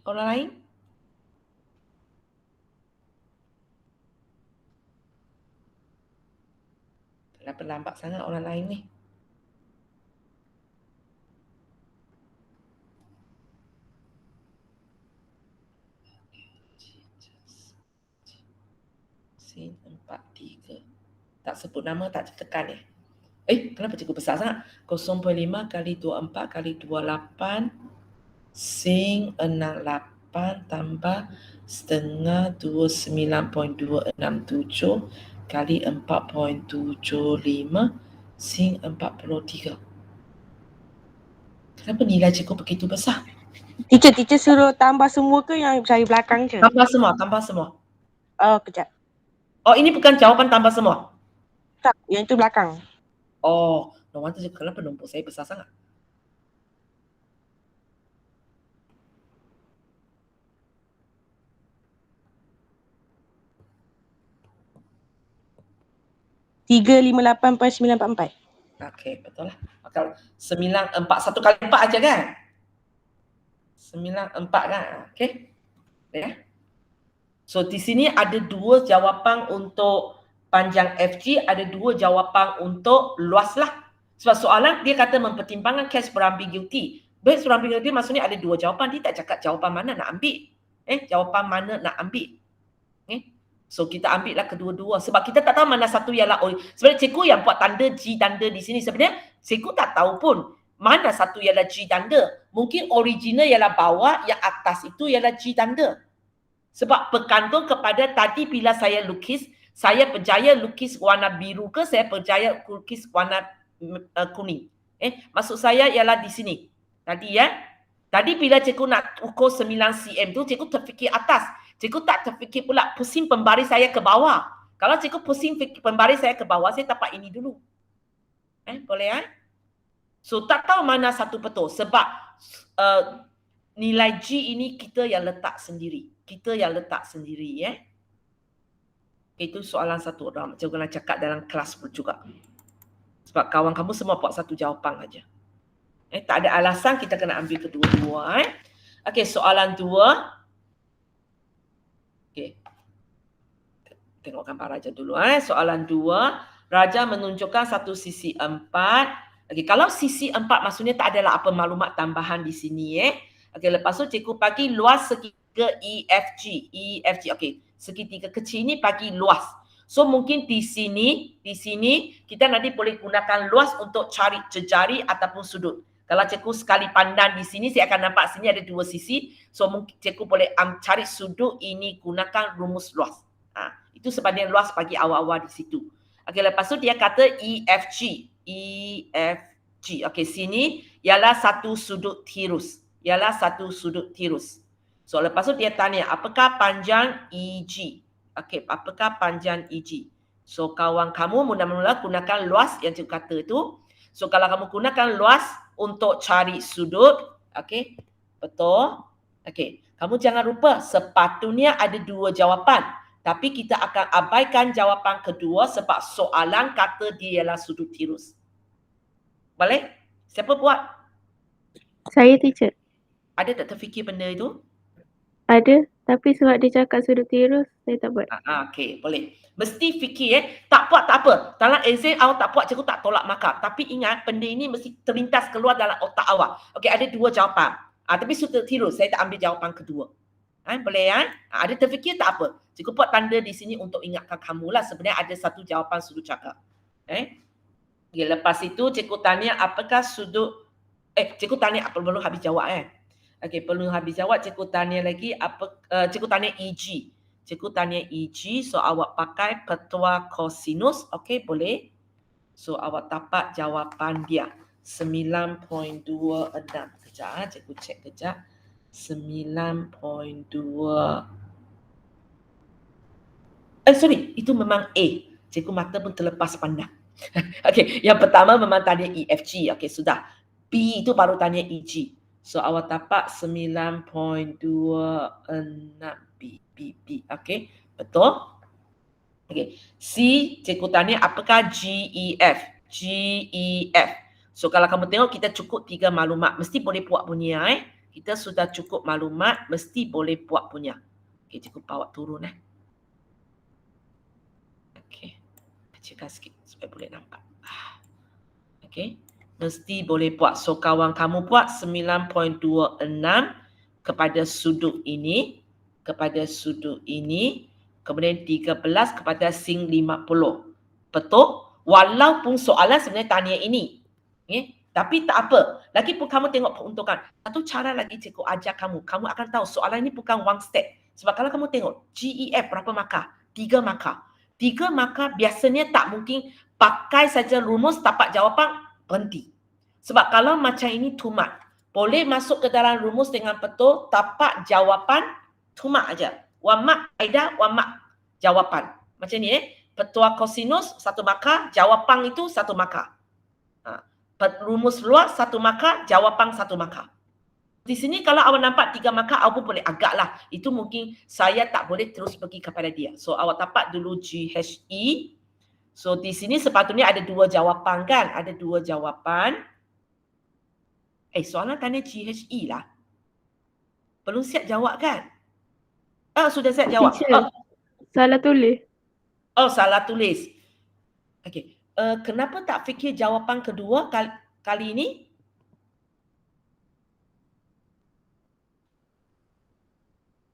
Orang lain? Kenapa lambat sangat orang lain ni? Sin 43. Tak sebut nama, tak tekan kenapa cikgu besar sangat? 0.5 kali 24 kali 28 sin 68. tambah setengah 29.267 kali 4.75 sin 43. Kenapa nilai cikgu begitu besar? Teacher suruh tambah semua ke yang cari belakang je? Tambah semua. Oh, kejap. Oh, ini bukan jawapan tambah semua? Tak, yang itu belakang. Oh, no wonder kenapa nombor saya besar sangat. .944. Okey, betul lah. Kalau 941 kali 4 aja kan? 94 kan? Okey. Ya. So di sini ada dua jawapan untuk panjang FG, ada dua jawapan untuk luas lah. Sebab soalan dia kata mempertimbangkan case berambiguity. Case berambiguity maksudnya ada dua jawapan, dia tak cakap jawapan mana nak ambil. Jawapan mana nak ambil. So kita ambil lah kedua-dua sebab kita tak tahu mana satu ialah sebenarnya cikgu yang buat tanda G tanda di sini sebenarnya cikgu tak tahu pun mana satu ialah G tanda. Mungkin original ialah bawah, yang atas itu ialah G tanda. Sebab bergantung kepada tadi bila saya lukis, saya berjaya lukis warna biru ke saya berjaya lukis warna kuning. Maksud saya ialah di sini. Tadi Tadi bila cikgu nak ukur 9 cm tu cikgu terfikir atas. Cikgu tak terfikir pula pusing pembaris saya ke bawah. Kalau cikgu pusing pembaris saya ke bawah, saya dapat ini dulu. Boleh So tak tahu mana satu betul sebab nilai G ini kita yang letak sendiri. Itu soalan satu orang. Cikgu nak cakap dalam kelas pun juga. Sebab kawan kamu semua buat satu jawapan aja. Tak ada alasan kita kena ambil kedua-dua. Okey, soalan 2. Okey. Tengok gambar Raja dulu. Soalan 2. Raja menunjukkan satu sisi 4. Okey, kalau sisi 4 maksudnya tak adalah apa maklumat tambahan di sini. Okey, lepas tu cikgu bagi luas segitiga EFG. Okey, segitiga kecil ni bagi luas. So mungkin di sini kita nanti boleh gunakan luas untuk cari jejari ataupun sudut. Kalau cikgu sekali pandang di sini, saya akan nampak sini ada dua sisi. So mungkin cikgu boleh cari sudut ini gunakan rumus luas. Itu sebabnya luas bagi awal-awal di situ. Okey, lepas tu dia kata EFG. Okey, sini ialah satu sudut tirus. So lepas tu dia tanya, apakah panjang EG? Okey, apakah panjang EG? So kawan kamu mula-mula gunakan luas yang cikgu kata tu. So kalau kamu gunakan luas untuk cari sudut, okey, betul. Okey, kamu jangan lupa sepatutnya ada dua jawapan. Tapi kita akan abaikan jawapan kedua sebab soalan kata dia ialah sudut tirus. Boleh? Siapa buat? Saya, teacher. Ada tak terfikir benda itu? Ada, tapi sebab dia cakap sudut tirus, saya tak buat. Okey, boleh. Mesti fikir tak buat tak apa. Dalam exam awak tak buat, cikgu tak tolak markah. Tapi ingat, benda ini mesti terlintas keluar dalam otak awak. Okey, ada dua jawapan. Tapi sudut tirus, saya tak ambil jawapan kedua. Boleh ada terfikir tak apa. Cikgu buat tanda di sini untuk ingatkan kamu lah. Sebenarnya ada satu jawapan sudut cakap. Okay, lepas itu cikgu tanya apakah sudut cikgu tanya apa belum habis jawab Okey, perlu habis jawab cikgu tanya lagi cikgu tanya EG. Cikgu tanya EG, so awak pakai petua kosinus, okey boleh. So awak dapat jawapan dia 9.26. Kejap cikgu cek kejap. 9.2. Sorry, itu memang A. Cikgu mata pun terlepas pandang. Okey, yang pertama memang tanya EFG. Okey, sudah. B itu baru tanya EG. So awak dapat 9.26 B. Okey, betul? Okey. C, cikgu tanya apakah GEF? So kalau kamu tengok kita cukup 3 maklumat. Mesti boleh buat punya Kita sudah cukup maklumat, mesti boleh buat punya. Okey, cikgu bawa turun Okey. Kecilkan sikit supaya boleh nampak. Okey. Mesti boleh buat. So kawan kamu buat 9.26 kepada sudut ini. Kemudian 13 kepada sin 50. Betul? Walaupun soalan sebenarnya tanya ini. Tapi tak apa. Lagipun kamu tengok peruntukan. Satu cara lagi cikgu ajar kamu. Kamu akan tahu soalan ini bukan one step. Sebab kalau kamu tengok GEF berapa markah? 3 markah. 3 markah biasanya tak mungkin pakai saja rumus tapak jawapan berhenti. Sebab kalau macam ini tumat. Boleh masuk ke dalam rumus dengan betul tapak jawapan tumat aja. 1 mark kaedah, 1 mark jawapan. Macam ni Petua kosinus 1 markah, jawapan itu 1 markah. Rumus luar 1 markah, jawapan 1 markah. Di sini kalau awak nampak 3 markah, awak pun boleh agaklah. Itu mungkin saya tak boleh terus pergi kepada dia. So awak dapat dulu GHE. So di sini sepatutnya ada 2 jawapan kan? Ada 2 jawapan. Soalan tanya GHE lah. Belum siap jawab kan? Sudah siap jawab. Teacher, salah tulis. Salah tulis. Okey. Kenapa tak fikir jawapan kedua kali ini?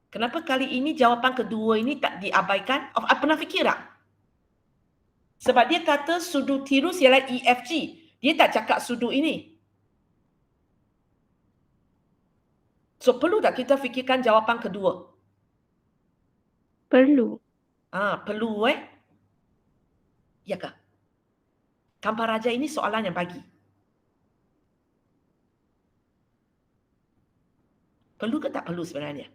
Kenapa kali ini jawapan kedua ini tak diabaikan? Pernah fikir tak? Sebab dia kata sudut tirus ialah EFG. Dia tak cakap sudut ini. So perlu tak kita fikirkan jawapan kedua? Perlu. Perlu Ya kah? Gambar raja ini soalan yang bagi. Perlu ke tak perlu sebenarnya?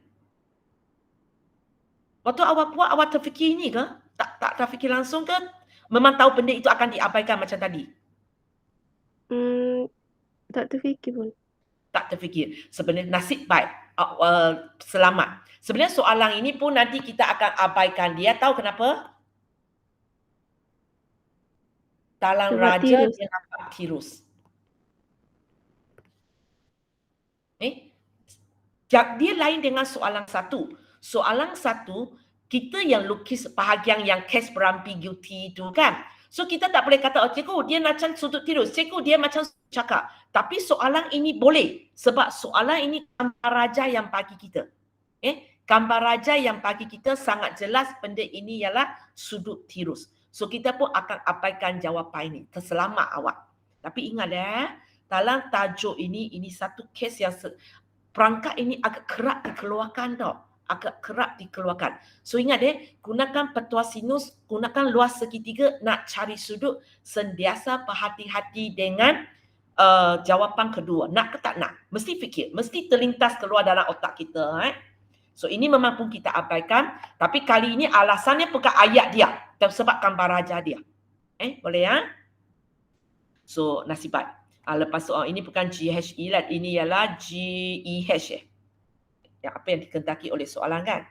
Waktu awak buat, awak terfikir ini ke? Tak terfikir langsung ke? Memang tahu benda itu akan diabaikan macam tadi? Tak terfikir pun. Tak terfikir. Sebenarnya nasib baik. Selamat. Sebenarnya soalan ini pun nanti kita akan abaikan dia. Tahu kenapa? Talang Sebab raja tirus. dia nampak tirus. Dia lain dengan soalan 1. Soalan 1, kita yang lukis bahagian yang case berambiguity itu kan. So kita tak boleh kata, cikgu dia macam sudut tirus. Cikgu dia macam cakap. Tapi soalan ini boleh. Sebab soalan ini gambar raja yang bagi kita. Gambar raja yang bagi kita sangat jelas benda ini ialah sudut tirus. So kita pun akan abaikan jawapan ini. Terselamat awak. Tapi ingat dalam tajuk ini satu kes yang perangkat ini agak kerap dikeluarkan tau. Agak kerap dikeluarkan. So ingat gunakan petua sinus, gunakan luas segitiga nak cari sudut, sentiasa berhati-hati dengan jawapan kedua. Nak ke tak nak? Mesti fikir, mesti terlintas keluar dalam otak kita. So ini memang pun kita abaikan, tapi kali ini alasannya bukan ayat dia, sebab gambar raja dia. Boleh So nasib baik. Lepas tu ini bukan GHE lah, ini ialah GEH Yang apa yang dikendaki oleh soalan kan?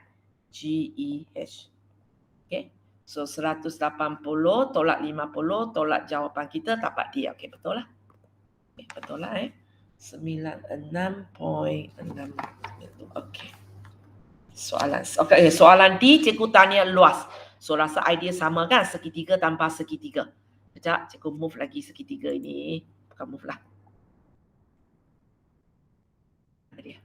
GEH. Okay. So 180 tolak 50 tolak jawapan kita dapat dia. Okay, betul lah. Betul lah 96.6. Okay. Soalan D, cikgu tanya luas. So rasa idea sama kan? Segitiga tanpa segitiga. Sekejap, cikgu move lagi segitiga ini. Bukan move lah. Dia.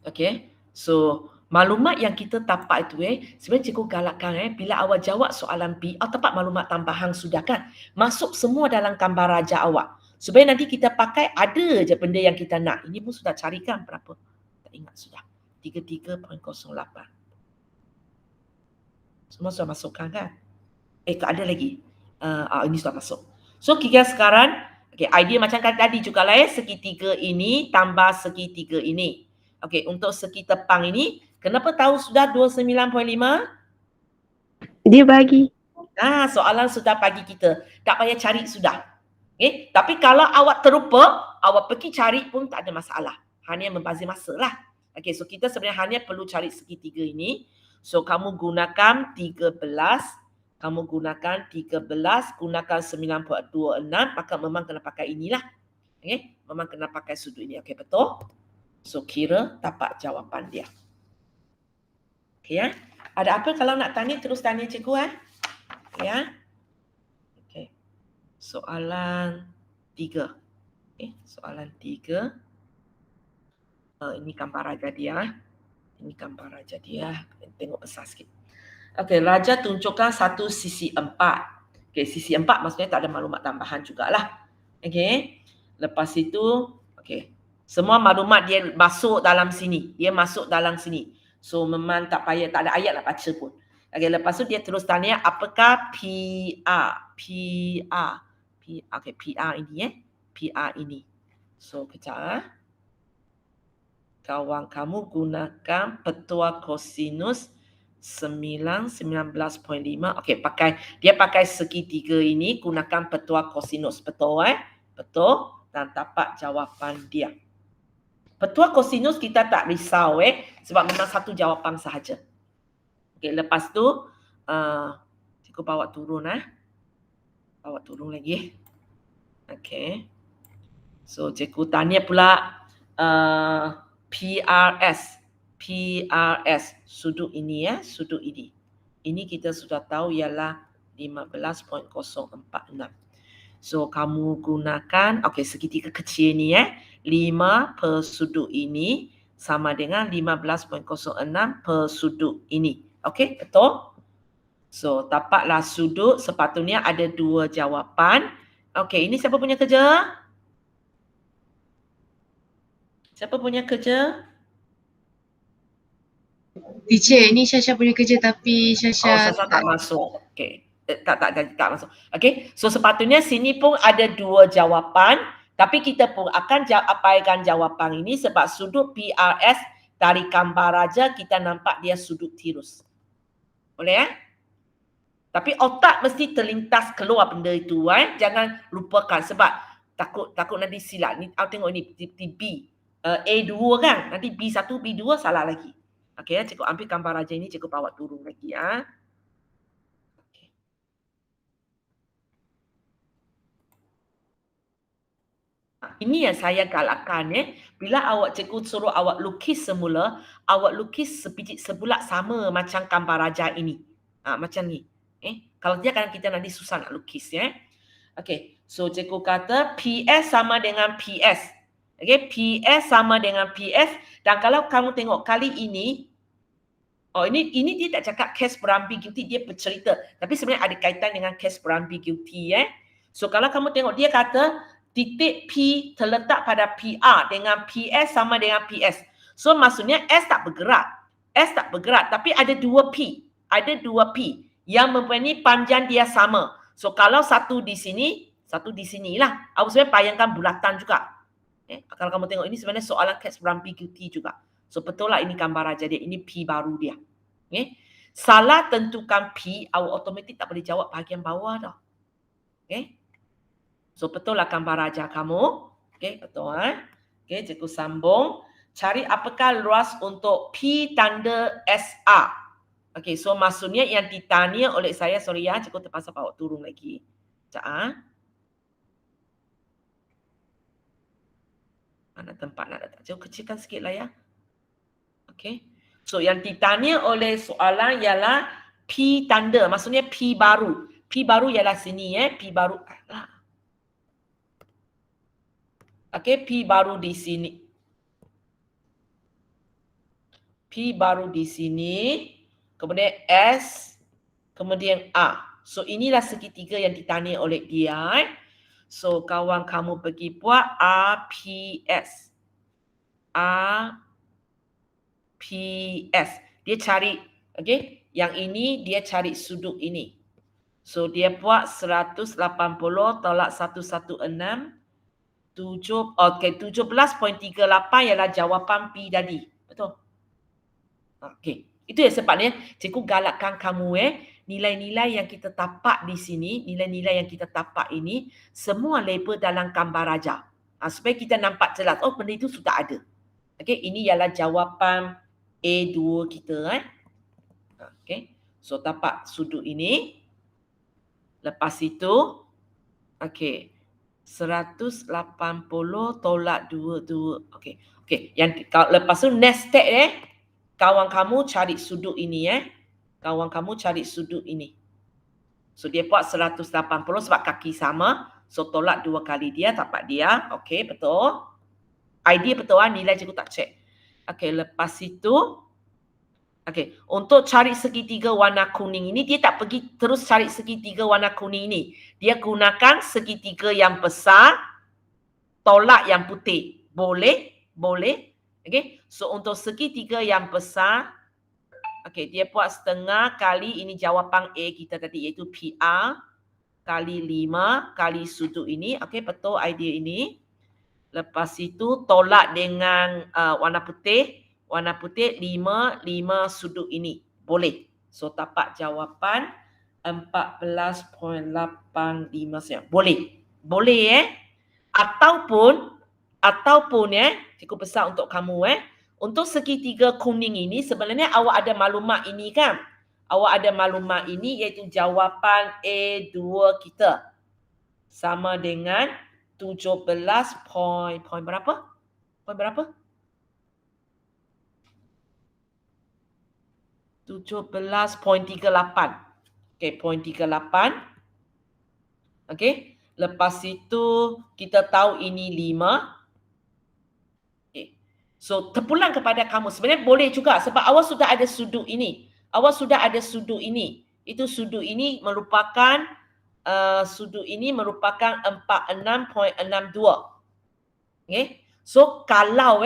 Okay. So maklumat yang kita tapak itu sebenarnya cikgu galakkan bila awak jawab soalan B, tapak maklumat tambahan sudah kan? Masuk semua dalam gambar raja awak. Supaya nanti kita pakai ada je benda yang kita nak. Ini pun sudah carikan berapa? Tak ingat sudah. 33.08. Semua sudah masukkan kan? Tak ada lagi. Ini sudah masuk. So kita sekarang, idea macam tadi juga lah segitiga ini tambah segitiga ini. Untuk segi tepang ini, kenapa tahu sudah 29.5? Dia bagi. Soalan sudah bagi kita. Tak payah cari sudah. Tapi kalau awak terlupa, awak pergi cari pun tak ada masalah. Hanya membazir masa lah. So kita sebenarnya hanya perlu cari segitiga ini. So kamu gunakan 13, gunakan 9.26, maka memang kena pakai inilah. Memang kena pakai sudut ini. Betul? So kira tapak jawapan dia. Ada apa kalau nak tanya, terus tanya cikgu Soalan 3. Soalan 3. Ini gambar raja dia. Tengok besar sikit. Raja tunjukkan satu sisi 4. Okey, sisi 4 maksudnya tak ada maklumat tambahan jugalah. Okey. Lepas itu, okey. Semua maklumat dia masuk dalam sini. Dia masuk dalam sini. So memang tak payah, tak ada ayat nak baca pun. Okey, lepas tu dia terus tanya apakah PR? Okey, PR ini PR ini. So kejap. Kawan kamu gunakan petua kosinus 19.5. Okey, dia pakai segitiga ini gunakan petua kosinus. Betul Betul dan dapat jawapan dia. Petua kosinus kita tak risau sebab memang satu jawapan sahaja. Okey, lepas tu cikgu bawa turun Bawa turun lagi. Okey. So cikgu tanya pula PRS sudut ini sudut ini. Ini kita sudah tahu ialah 15.046. So kamu gunakan segitiga kecil ni 5 per sudut ini sama dengan 15.06 per sudut ini. Okey, betul? So dapatlah sudut, sepatutnya ada 2 jawapan. Okey, ini siapa punya kerja? Siapa punya kerja? Teacher, ini Syasha punya kerja tapi Syasha tak masuk. Okey. Tak masuk. Okey. So sepatutnya sini pun ada 2 jawapan, tapi kita pun akan abaikan jawapan ini sebab sudut PRS dari gambar raja kita nampak dia sudut tirus. Boleh Tapi otak mesti terlintas keluar benda itu Jangan lupakan sebab takut nanti silap. Ni tengok ni B. A2 kan. Nanti B1, B2 salah lagi. Okey, cikgu ambil gambar raja ini, cikgu bawa turun lagi Okay. Ini yang saya galakkan bila cikgu suruh awak lukis semula, awak lukis sebiji sebulat sama macam gambar raja ini. Macam ni. Kalau tidak kan kita nanti susah nak lukis Okey, so cikgu kata PS sama dengan PS. Okey, PS sama dengan PS dan kalau kamu tengok kali ini ini dia tak cakap case berambiguity, dia bercerita. Tapi sebenarnya ada kaitan dengan case berambiguity So kalau kamu tengok dia kata titik P terletak pada PR dengan PS sama dengan PS. So maksudnya S tak bergerak tapi ada 2 P. Ada 2 P yang mempunyai panjang dia sama. So kalau satu di sini, satu di sinilah. Aku sebenarnya bayangkan bulatan juga. Kalau kamu tengok ini sebenarnya soalan case berambiguity juga. So betul lah ini gambar raja dia. Ini P baru dia. Salah tentukan P, awak automatik tak boleh jawab bahagian bawah dah. So betul lah gambar raja kamu. Betul cikgu sambung. Cari apakah luas untuk P tanda SR. So maksudnya yang ditanya oleh saya, sorry cikgu terpaksa bawa turun lagi. Mana tempat nak letak? Cikgu kecilkan sikit lah So yang ditanya oleh soalan ialah P tanda, maksudnya P baru. P baru ialah sini P baru. P baru di sini. P baru di sini. Kemudian S. Kemudian A. So inilah segitiga yang ditanya oleh dia. So kawan kamu pergi buat RPS. RPS. Dia cari, yang ini dia cari sudut ini. So dia buat 180 tolak 116. 17.38 ialah jawapan P tadi. Betul? Itu yang sebabnya cikgu galakkan kamu nilai-nilai yang kita tapak di sini, nilai-nilai yang kita tapak ini, semua label dalam gambar raja. Supaya kita nampak jelas, benda itu sudah ada. Ini ialah jawapan A2 kita. So tapak sudut ini. Lepas itu, 180 tolak 22. Yang lepas tu next step kawan kamu cari sudut ini Kawan kamu cari sudut ini. So dia buat 180 sebab kaki sama. So tolak 2 kali dia, dapat dia. Betul. Idea betul nilai cikgu tak check. Lepas itu Okey, untuk cari segitiga warna kuning ini, dia tak pergi terus cari segitiga warna kuning ini. Dia gunakan segitiga yang besar, tolak yang putih. Boleh? Boleh. Okey, so untuk segitiga yang besar, okey, dia buat setengah kali ini jawapan A kita tadi, iaitu PR kali 5 kali sudut ini. Okey, betul idea ini. Lepas itu tolak dengan warna putih. Warna putih 5 sudut ini. Boleh. So dapat jawapan 14.85. Boleh. Boleh Ataupun cukup besar untuk kamu untuk segitiga kuning ini sebenarnya awak ada maklumat ini kan? Awak ada maklumat ini iaitu jawapan A2 kita sama dengan 17 point berapa? Point berapa? 17.38. Okey, point 38. Okey. Lepas itu kita tahu ini 5. Okay. So terpulang kepada kamu. Sebenarnya boleh juga sebab awak sudah ada sudut ini. Awak sudah ada sudut ini. Itu sudut ini merupakan 46.62. Okay. So kalau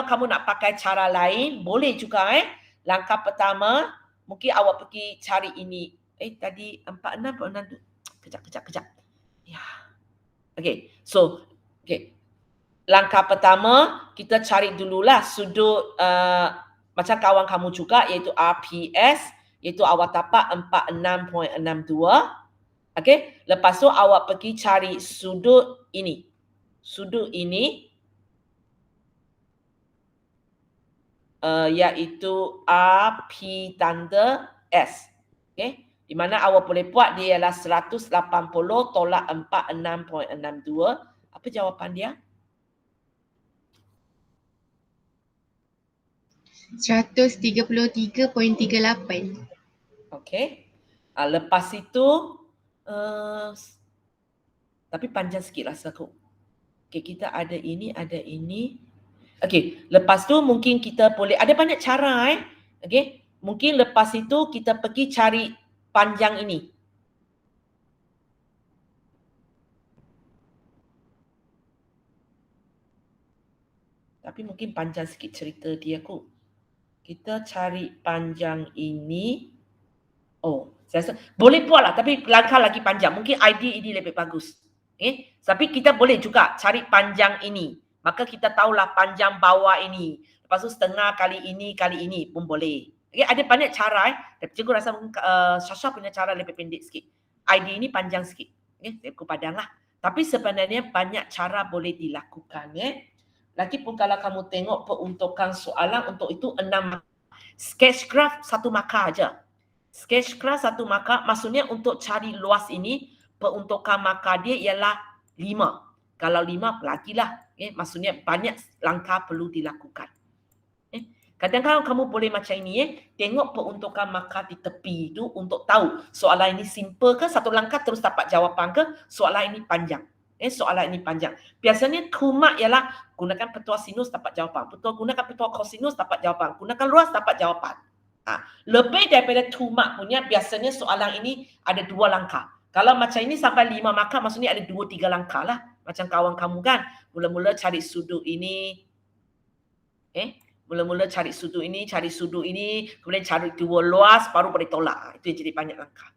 kamu nak pakai cara lain, boleh juga Langkah pertama mungkin awak pergi cari ini. Tadi 46.62. Kejap. Ya. Okay. So, langkah pertama kita cari dululah sudut macam kawan kamu juga iaitu RPS, iaitu awak dapat 46.62. Okay. Lepas tu awak pergi cari sudut ini. Sudut ini iaitu RP tanda S. Okay. Di mana awak boleh buat dia ialah 180 tolak 46.62. Apa jawapan dia? 133.38. Okey. Lepas itu tapi panjang sikit rasa aku. Okey, kita ada ini. Okey, lepas tu mungkin kita boleh ada banyak cara Okey. Mungkin lepas itu kita pergi cari panjang ini. Tapi mungkin panjang sikit cerita dia aku. Kita cari panjang ini. Oh, saya rasa boleh buatlah tapi langkah lagi panjang. Mungkin idea ini lebih bagus. Tapi kita boleh juga cari panjang ini. Maka kita tahulah panjang bawah ini. Lepas tu setengah kali ini pun boleh. Ada banyak cara Tapi cikgu rasa Syasha punya cara lebih pendek sikit. Idea ini panjang sikit. Cikgu padanglah. Tapi sebenarnya banyak cara boleh dilakukan Lagipun kalau kamu tengok peruntukan soalan untuk itu 6 markah. Sketch graph 1 markah aja. Sketch graph 1 markah maksudnya untuk cari luas ini peruntukan markah dia ialah 5. Kalau 5 lagilah. Maksudnya banyak langkah perlu dilakukan. Kadang-kadang kamu boleh macam ini tengok peruntukan markah di tepi itu untuk tahu soalan ini simple ke, satu langkah terus dapat jawapan ke, soalan ini panjang. Soalan ini panjang. Biasanya 2 mark ialah gunakan petua sinus dapat jawapan. Gunakan petua kosinus dapat jawapan. Gunakan luas dapat jawapan. Lebih daripada 2 mark punya biasanya soalan ini ada 2 langkah. Kalau macam ini sampai 5 markah maksudnya ada 2-3 langkah lah. Macam kawan kamu kan. Mula-mula cari sudut ini. Mula-mula cari sudut ini. Kemudian cari 2 luas baru boleh tolak. Itu yang jadi banyak langkah.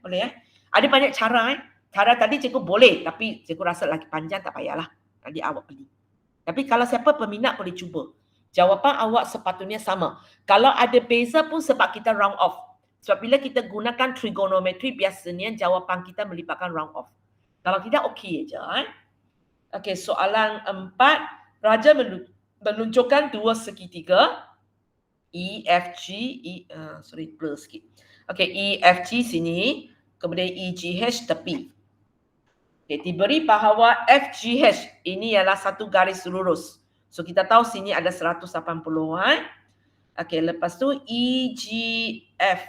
Boleh Ada banyak cara Cara tadi cikgu boleh, tapi cikgu rasa lagi panjang tak payahlah. Tadi awak pilih. Tapi kalau siapa peminat boleh cuba. Jawapan awak sepatutnya sama. Kalau ada beza pun sebab kita round off. Sebab bila kita gunakan trigonometri, biasanya jawapan kita melibatkan round off. Kalau tidak, okey je. Okey, soalan 4. Raja menunjukkan 2 segitiga. EFG. Blur sikit. Okey, EFG sini. Kemudian EGH tepi. Diberi bahawa FGH ini ialah satu garis lurus. So kita tahu sini ada 180 lepas tu EGF.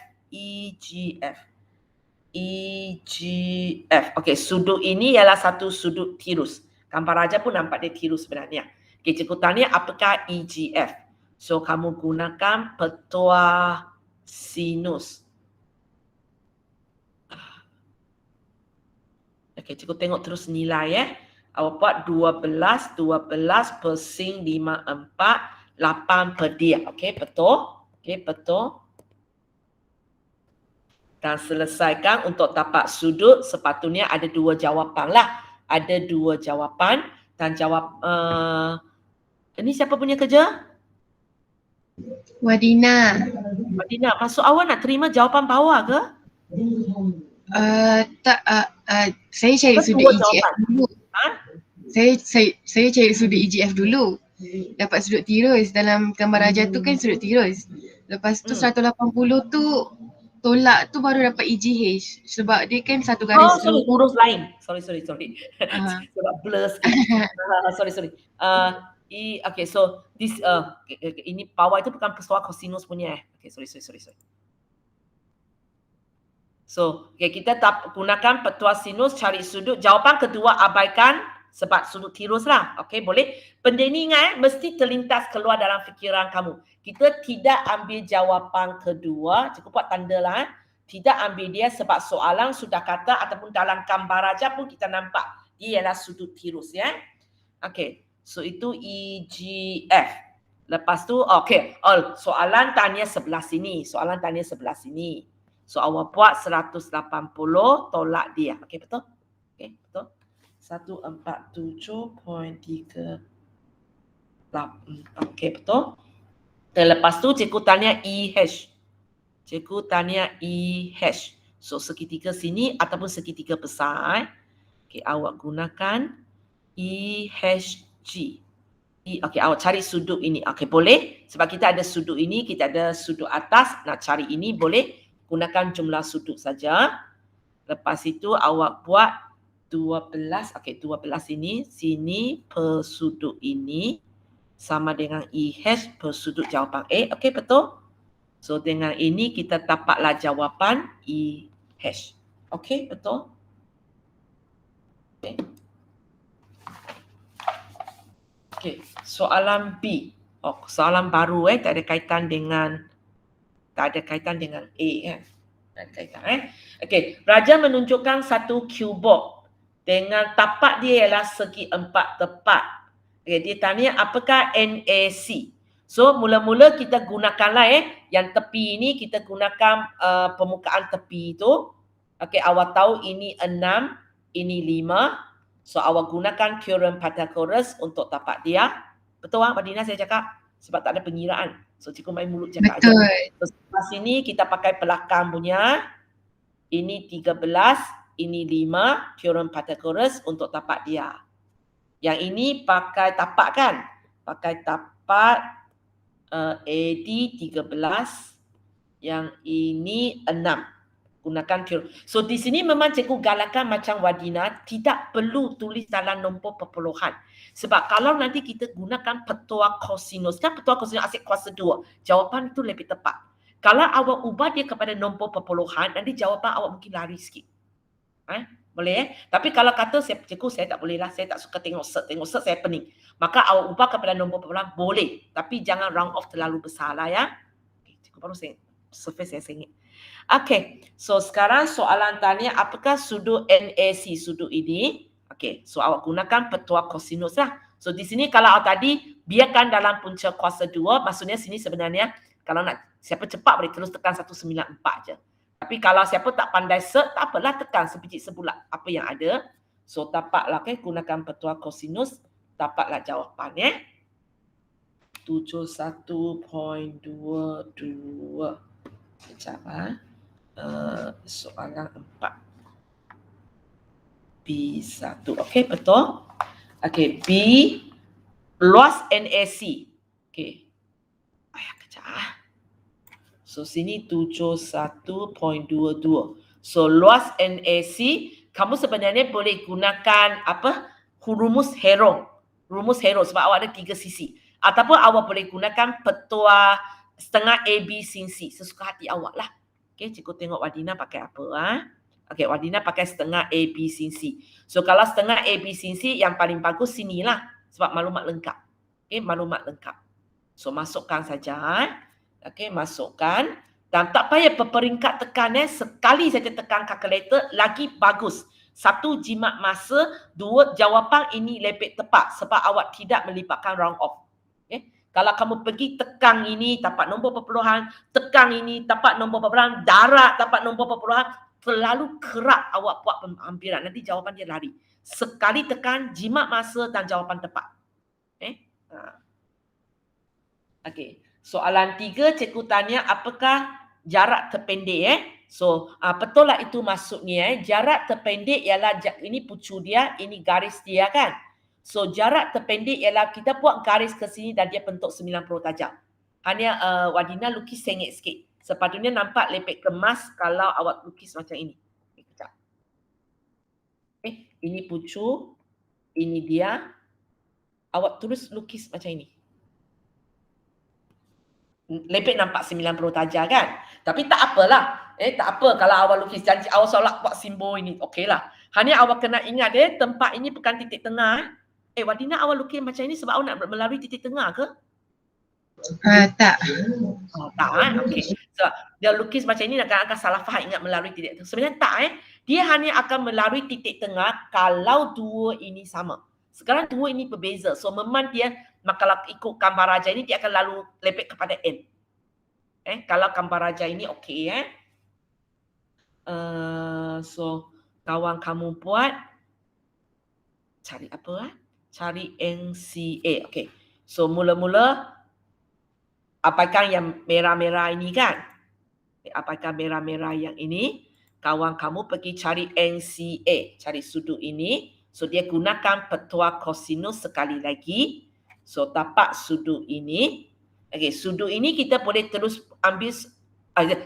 Sudut ini ialah satu sudut tirus. Gambar Raja pun nampak dia tirus sebenarnya. Cikgu tanya apakah EGF? So kamu gunakan petua sinus. Okey, cikgu tengok terus nilai Awak buat 12 persing 54 8 per dia. Okey, betul? Okey, betul. Dan selesaikan untuk tapak sudut, sepatutnya ada 2 jawapan lah. Ada 2 jawapan dan jawab ini siapa punya kerja? Wadina. Madina, maksud awak nak terima jawapan bawah ke? Tak, saya cari Kedua sudut EGF jawapan. dulu. Ha? Saya cari sudut EGF dulu. Dapat sudut tirus. Dalam gambar ajar tu kan sudut tirus. Lepas tu 180 tu tolak tu baru dapat EGH. Sebab dia kan satu garis Sorry, huruf lain. Sorry. Ah. Sebab blur sikit. Sorry. Okay, so this ini bawah itu bukan petua kosinus punya Okay, sorry. So, okay, kita gunakan petua sinus cari sudut. Jawapan kedua abaikan sebab sudut tirus lah. Okay, boleh? Benda ni ingat mesti terlintas keluar dalam fikiran kamu. Kita tidak ambil jawapan kedua. Cukup buat tanda lah. Tidak ambil dia sebab soalan sudah kata ataupun dalam gambar aja pun kita nampak. Dia ialah sudut tirus Okay, so itu EGF. Lepas tu, okay, soalan tanya sebelah sini. So awak buat 180 tolak dia. Okay, betul? Okay, betul. 147.38. Okay, betul. Dan lepas tu cikgu tanya EH. So segitiga sini ataupun segitiga besar. Okay, awak gunakan EHG. Okay, awak cari sudut ini. Okay, boleh? Sebab kita ada sudut ini, kita ada sudut atas. Nak cari ini boleh? Gunakan jumlah sudut saja. Lepas itu awak buat 12. Okay, 12 ini. Sini per sudut ini sama dengan EH per sudut jawapan A. Okay, betul? So dengan ini kita dapatlah jawapan EH. Okay, betul? Okay, soalan B. Soalan baru tak ada kaitan dengan A kan. Tak ada kaitan Okey, Raja menunjukkan satu cubeboard dengan tapak dia ialah segi 4 tepat. Okey, dia tanya apakah NAC. So mula-mula kita gunakanlah yang tepi ini kita gunakan permukaan tepi itu. Okey, awak tahu ini 6, ini 5. So awak gunakan teorem Pythagoras untuk tapak dia. Betul Mbak Dina saya cakap? Sebab tak ada pengiraan. So cikgu main mulut cakap Betul. aja. So sebelah sini kita pakai pelakang punya. Ini 13, ini 5, teorem Pythagoras untuk tapak dia. Yang ini pakai tapak kan? Pakai tapak AD 13. Yang ini 6. Gunakan teorem. So di sini memang cikgu galakkan macam Wadina tidak perlu tulis dalam nombor perpuluhan. Sebab kalau nanti kita gunakan petua kosinus, kan petua kosinus asyik kuasa 2, jawapan itu lebih tepat. Kalau awak ubah dia kepada nombor perpuluhan, nanti jawapan awak mungkin lari sikit. Boleh Tapi kalau kata cikgu saya tak boleh lah, saya tak suka tengok cert saya pening. Maka awak ubah kepada nombor perpuluhan boleh. Tapi jangan round off terlalu besar lah Okay, cikgu baru surface saya sengit. Okay, so sekarang soalan tanya apakah sudut NAC sudut ini? Okay, so awak gunakan petua kosinus lah. So di sini kalau awak tadi biarkan dalam punca kuasa 2, maksudnya sini sebenarnya kalau nak siapa cepat boleh terus tekan 194 je. Tapi kalau siapa tak pandai cert, tak apalah tekan sebiji sebulat apa yang ada. So dapatlah gunakan petua kosinus, dapatlah jawapan 71.22. Sekejap soalan 4. B1. Okey, betul. Okey, B luas NAC. Okey. Kejap. So sini 71.22. So luas NAC kamu sebenarnya boleh gunakan rumus Heron. Rumus Heron sebab awak ada 3 sisi. Ataupun awak boleh gunakan petua setengah AB sin C. Sesuka hati awak lah. Okey, cikgu tengok Wadina pakai apa Okey, Wadina pakai setengah AB sin C. So kalau setengah AB sin C yang paling bagus sinilah sebab maklumat lengkap. Okey, maklumat lengkap. So masukkan saja. Okey, masukkan. Dan tak payah berperingkat tekan sekali saja tekan kalkulator lagi bagus. 1 jimat masa, 2 jawapan ini lebih tepat sebab awak tidak melibatkan round off. Okay? Kalau kamu pergi tekan ini dapat nombor perpuluhan, tekan ini dapat nombor perpuluhan, darat dapat nombor perpuluhan, terlalu kerap awak buat penghampiran, nanti jawapan dia lari. Sekali tekan jimat masa dan jawapan tepat. Okey. Soalan 3 cikgu tanya apakah jarak terpendek So betul lah itu maksudnya jarak terpendek ialah ini pucu dia, ini garis dia kan. So jarak terpendek ialah kita buat garis ke sini dan dia bentuk 90 darjah. Hanya Wadina lukis sengit sikit. Sepatutnya nampak lebih kemas kalau awak lukis macam ini. Sekejap. Ini pucu, ini dia. Awak terus lukis macam ini. Lebih nampak 90 darjah kan. Tapi tak apalah. Tak apa kalau awak lukis janji awak seolah buat simbol ini. Okeylah. Hanya awak kena ingat tempat ini bukan titik tengah. Wadina awak lukis macam ini sebab awak nak melalui titik tengah ke? Tak. Tak okey. Sebab dia lukis macam ini akan salah faham ingat melalui titik tengah. Sebenarnya tak Dia hanya akan melalui titik tengah kalau dua ini sama. Sekarang dua ini berbeza. So memang dia kalau ikut gambar raja ini dia akan lalu lebih kepada N. Kalau gambar raja ini okey so kawan kamu buat cari apa cari NCA. Okey. So mula-mula abaikan yang merah-merah ini kan. Abaikan merah-merah yang ini. Kawan kamu pergi cari NCA, cari sudut ini. So dia gunakan petua kosinus sekali lagi. So dapat sudut ini. Okey, sudut ini kita boleh terus ambil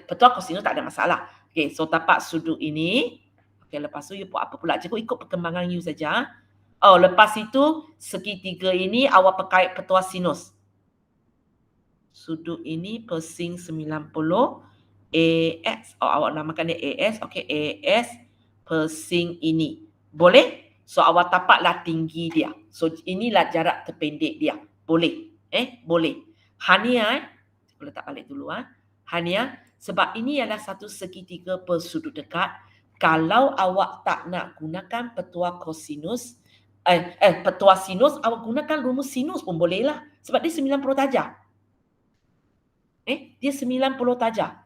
petua kosinus tak ada masalah. Okey, so dapat sudut ini. Okey, lepas tu you buat apa pula? Cikgu ikut perkembangan you saja. Lepas itu segitiga ini awak pakai petua sinus. Sudut ini persing 90 AS. Awak namakan dia AS. Okey, AS persing ini. Boleh? So awak tapaklah tinggi dia. So inilah jarak terpendek dia. Boleh? Boleh. Hanya boleh tak balik dulu Hanya sebab ini adalah satu segitiga bersudut dekat. Kalau awak tak nak gunakan petua kosinus, petua sinus, awak gunakan rumus sinus pun bolehlah. Sebab dia 90 darjah. Dia 90 darjah.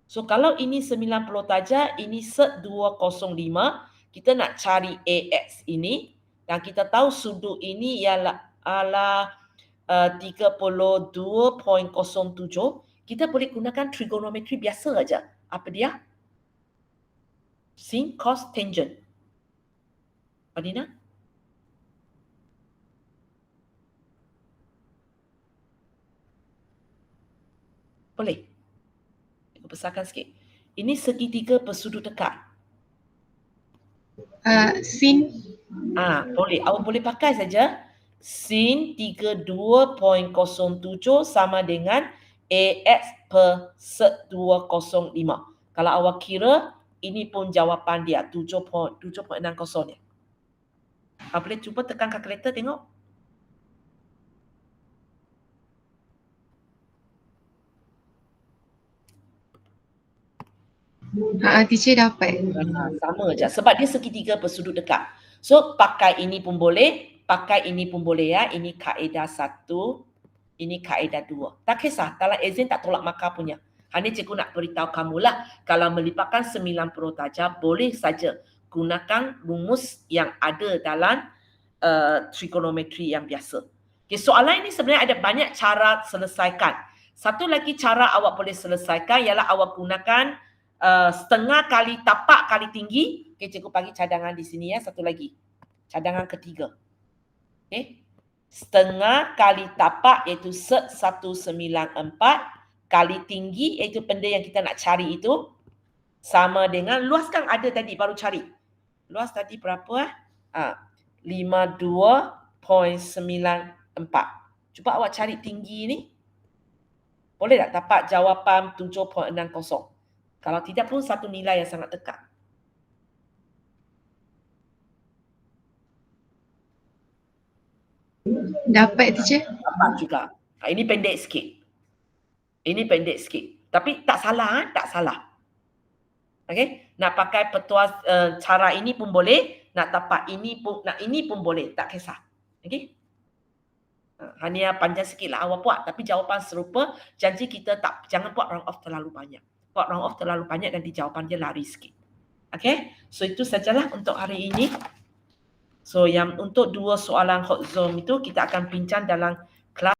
So kalau ini 90 darjah, ini set 205, kita nak cari AX ini dan kita tahu sudut ini ialah 32.07, kita boleh gunakan trigonometri biasa aja. Apa dia? Sin, cos, tangent. Adina? Boleh? Aku besarkan sikit. Ini segitiga bersudut dekat. Sin. Boleh. Awak boleh pakai saja. Sin 32.07 sama dengan AX per set 205. Kalau awak kira, ini pun jawapan dia 7.60 ya. Boleh cuba tekan kalkulator tengok. Teacher dapat. Sama je. Sebab dia segitiga bersudut dekat. So, pakai ini pun boleh. Pakai ini pun boleh ya. Ini kaedah 1. Ini kaedah 2. Tak kisah. Dalam exam tak tolak markah punya. Hanya cikgu nak beritahu kamulah. Kalau melibatkan 90 darjah, boleh saja gunakan rumus yang ada dalam trigonometri yang biasa. Okay, soalan ini sebenarnya ada banyak cara selesaikan. Satu lagi cara awak boleh selesaikan ialah awak gunakan setengah kali tapak kali tinggi. Okay, cikgu bagi cadangan di sini ya. Satu lagi. Cadangan ketiga. Okay. Setengah kali tapak iaitu set 194 kali tinggi iaitu benda yang kita nak cari itu sama dengan luas kan ada tadi baru cari. Luas tadi berapa 52.94. Cuba awak cari tinggi ni. Boleh tak dapat jawapan 7.60? Kalau tidak pun satu nilai yang sangat dekat. Dapat teacher? Dapat juga. Ini pendek sikit. Ini pendek sikit. Tapi tak salah, tak salah. Okey, nak pakai petua cara ini pun boleh, nak tapak ini pun boleh, tak kisah. Okey. Hanya panjang sikitlah awak buat, tapi jawapan serupa. Janji kita jangan buat round off terlalu banyak. Buat round off terlalu banyak nanti jawapan dia lari sikit. Okey, so itu sajalah untuk hari ini. So yang untuk 2 soalan hot zone itu kita akan bincang dalam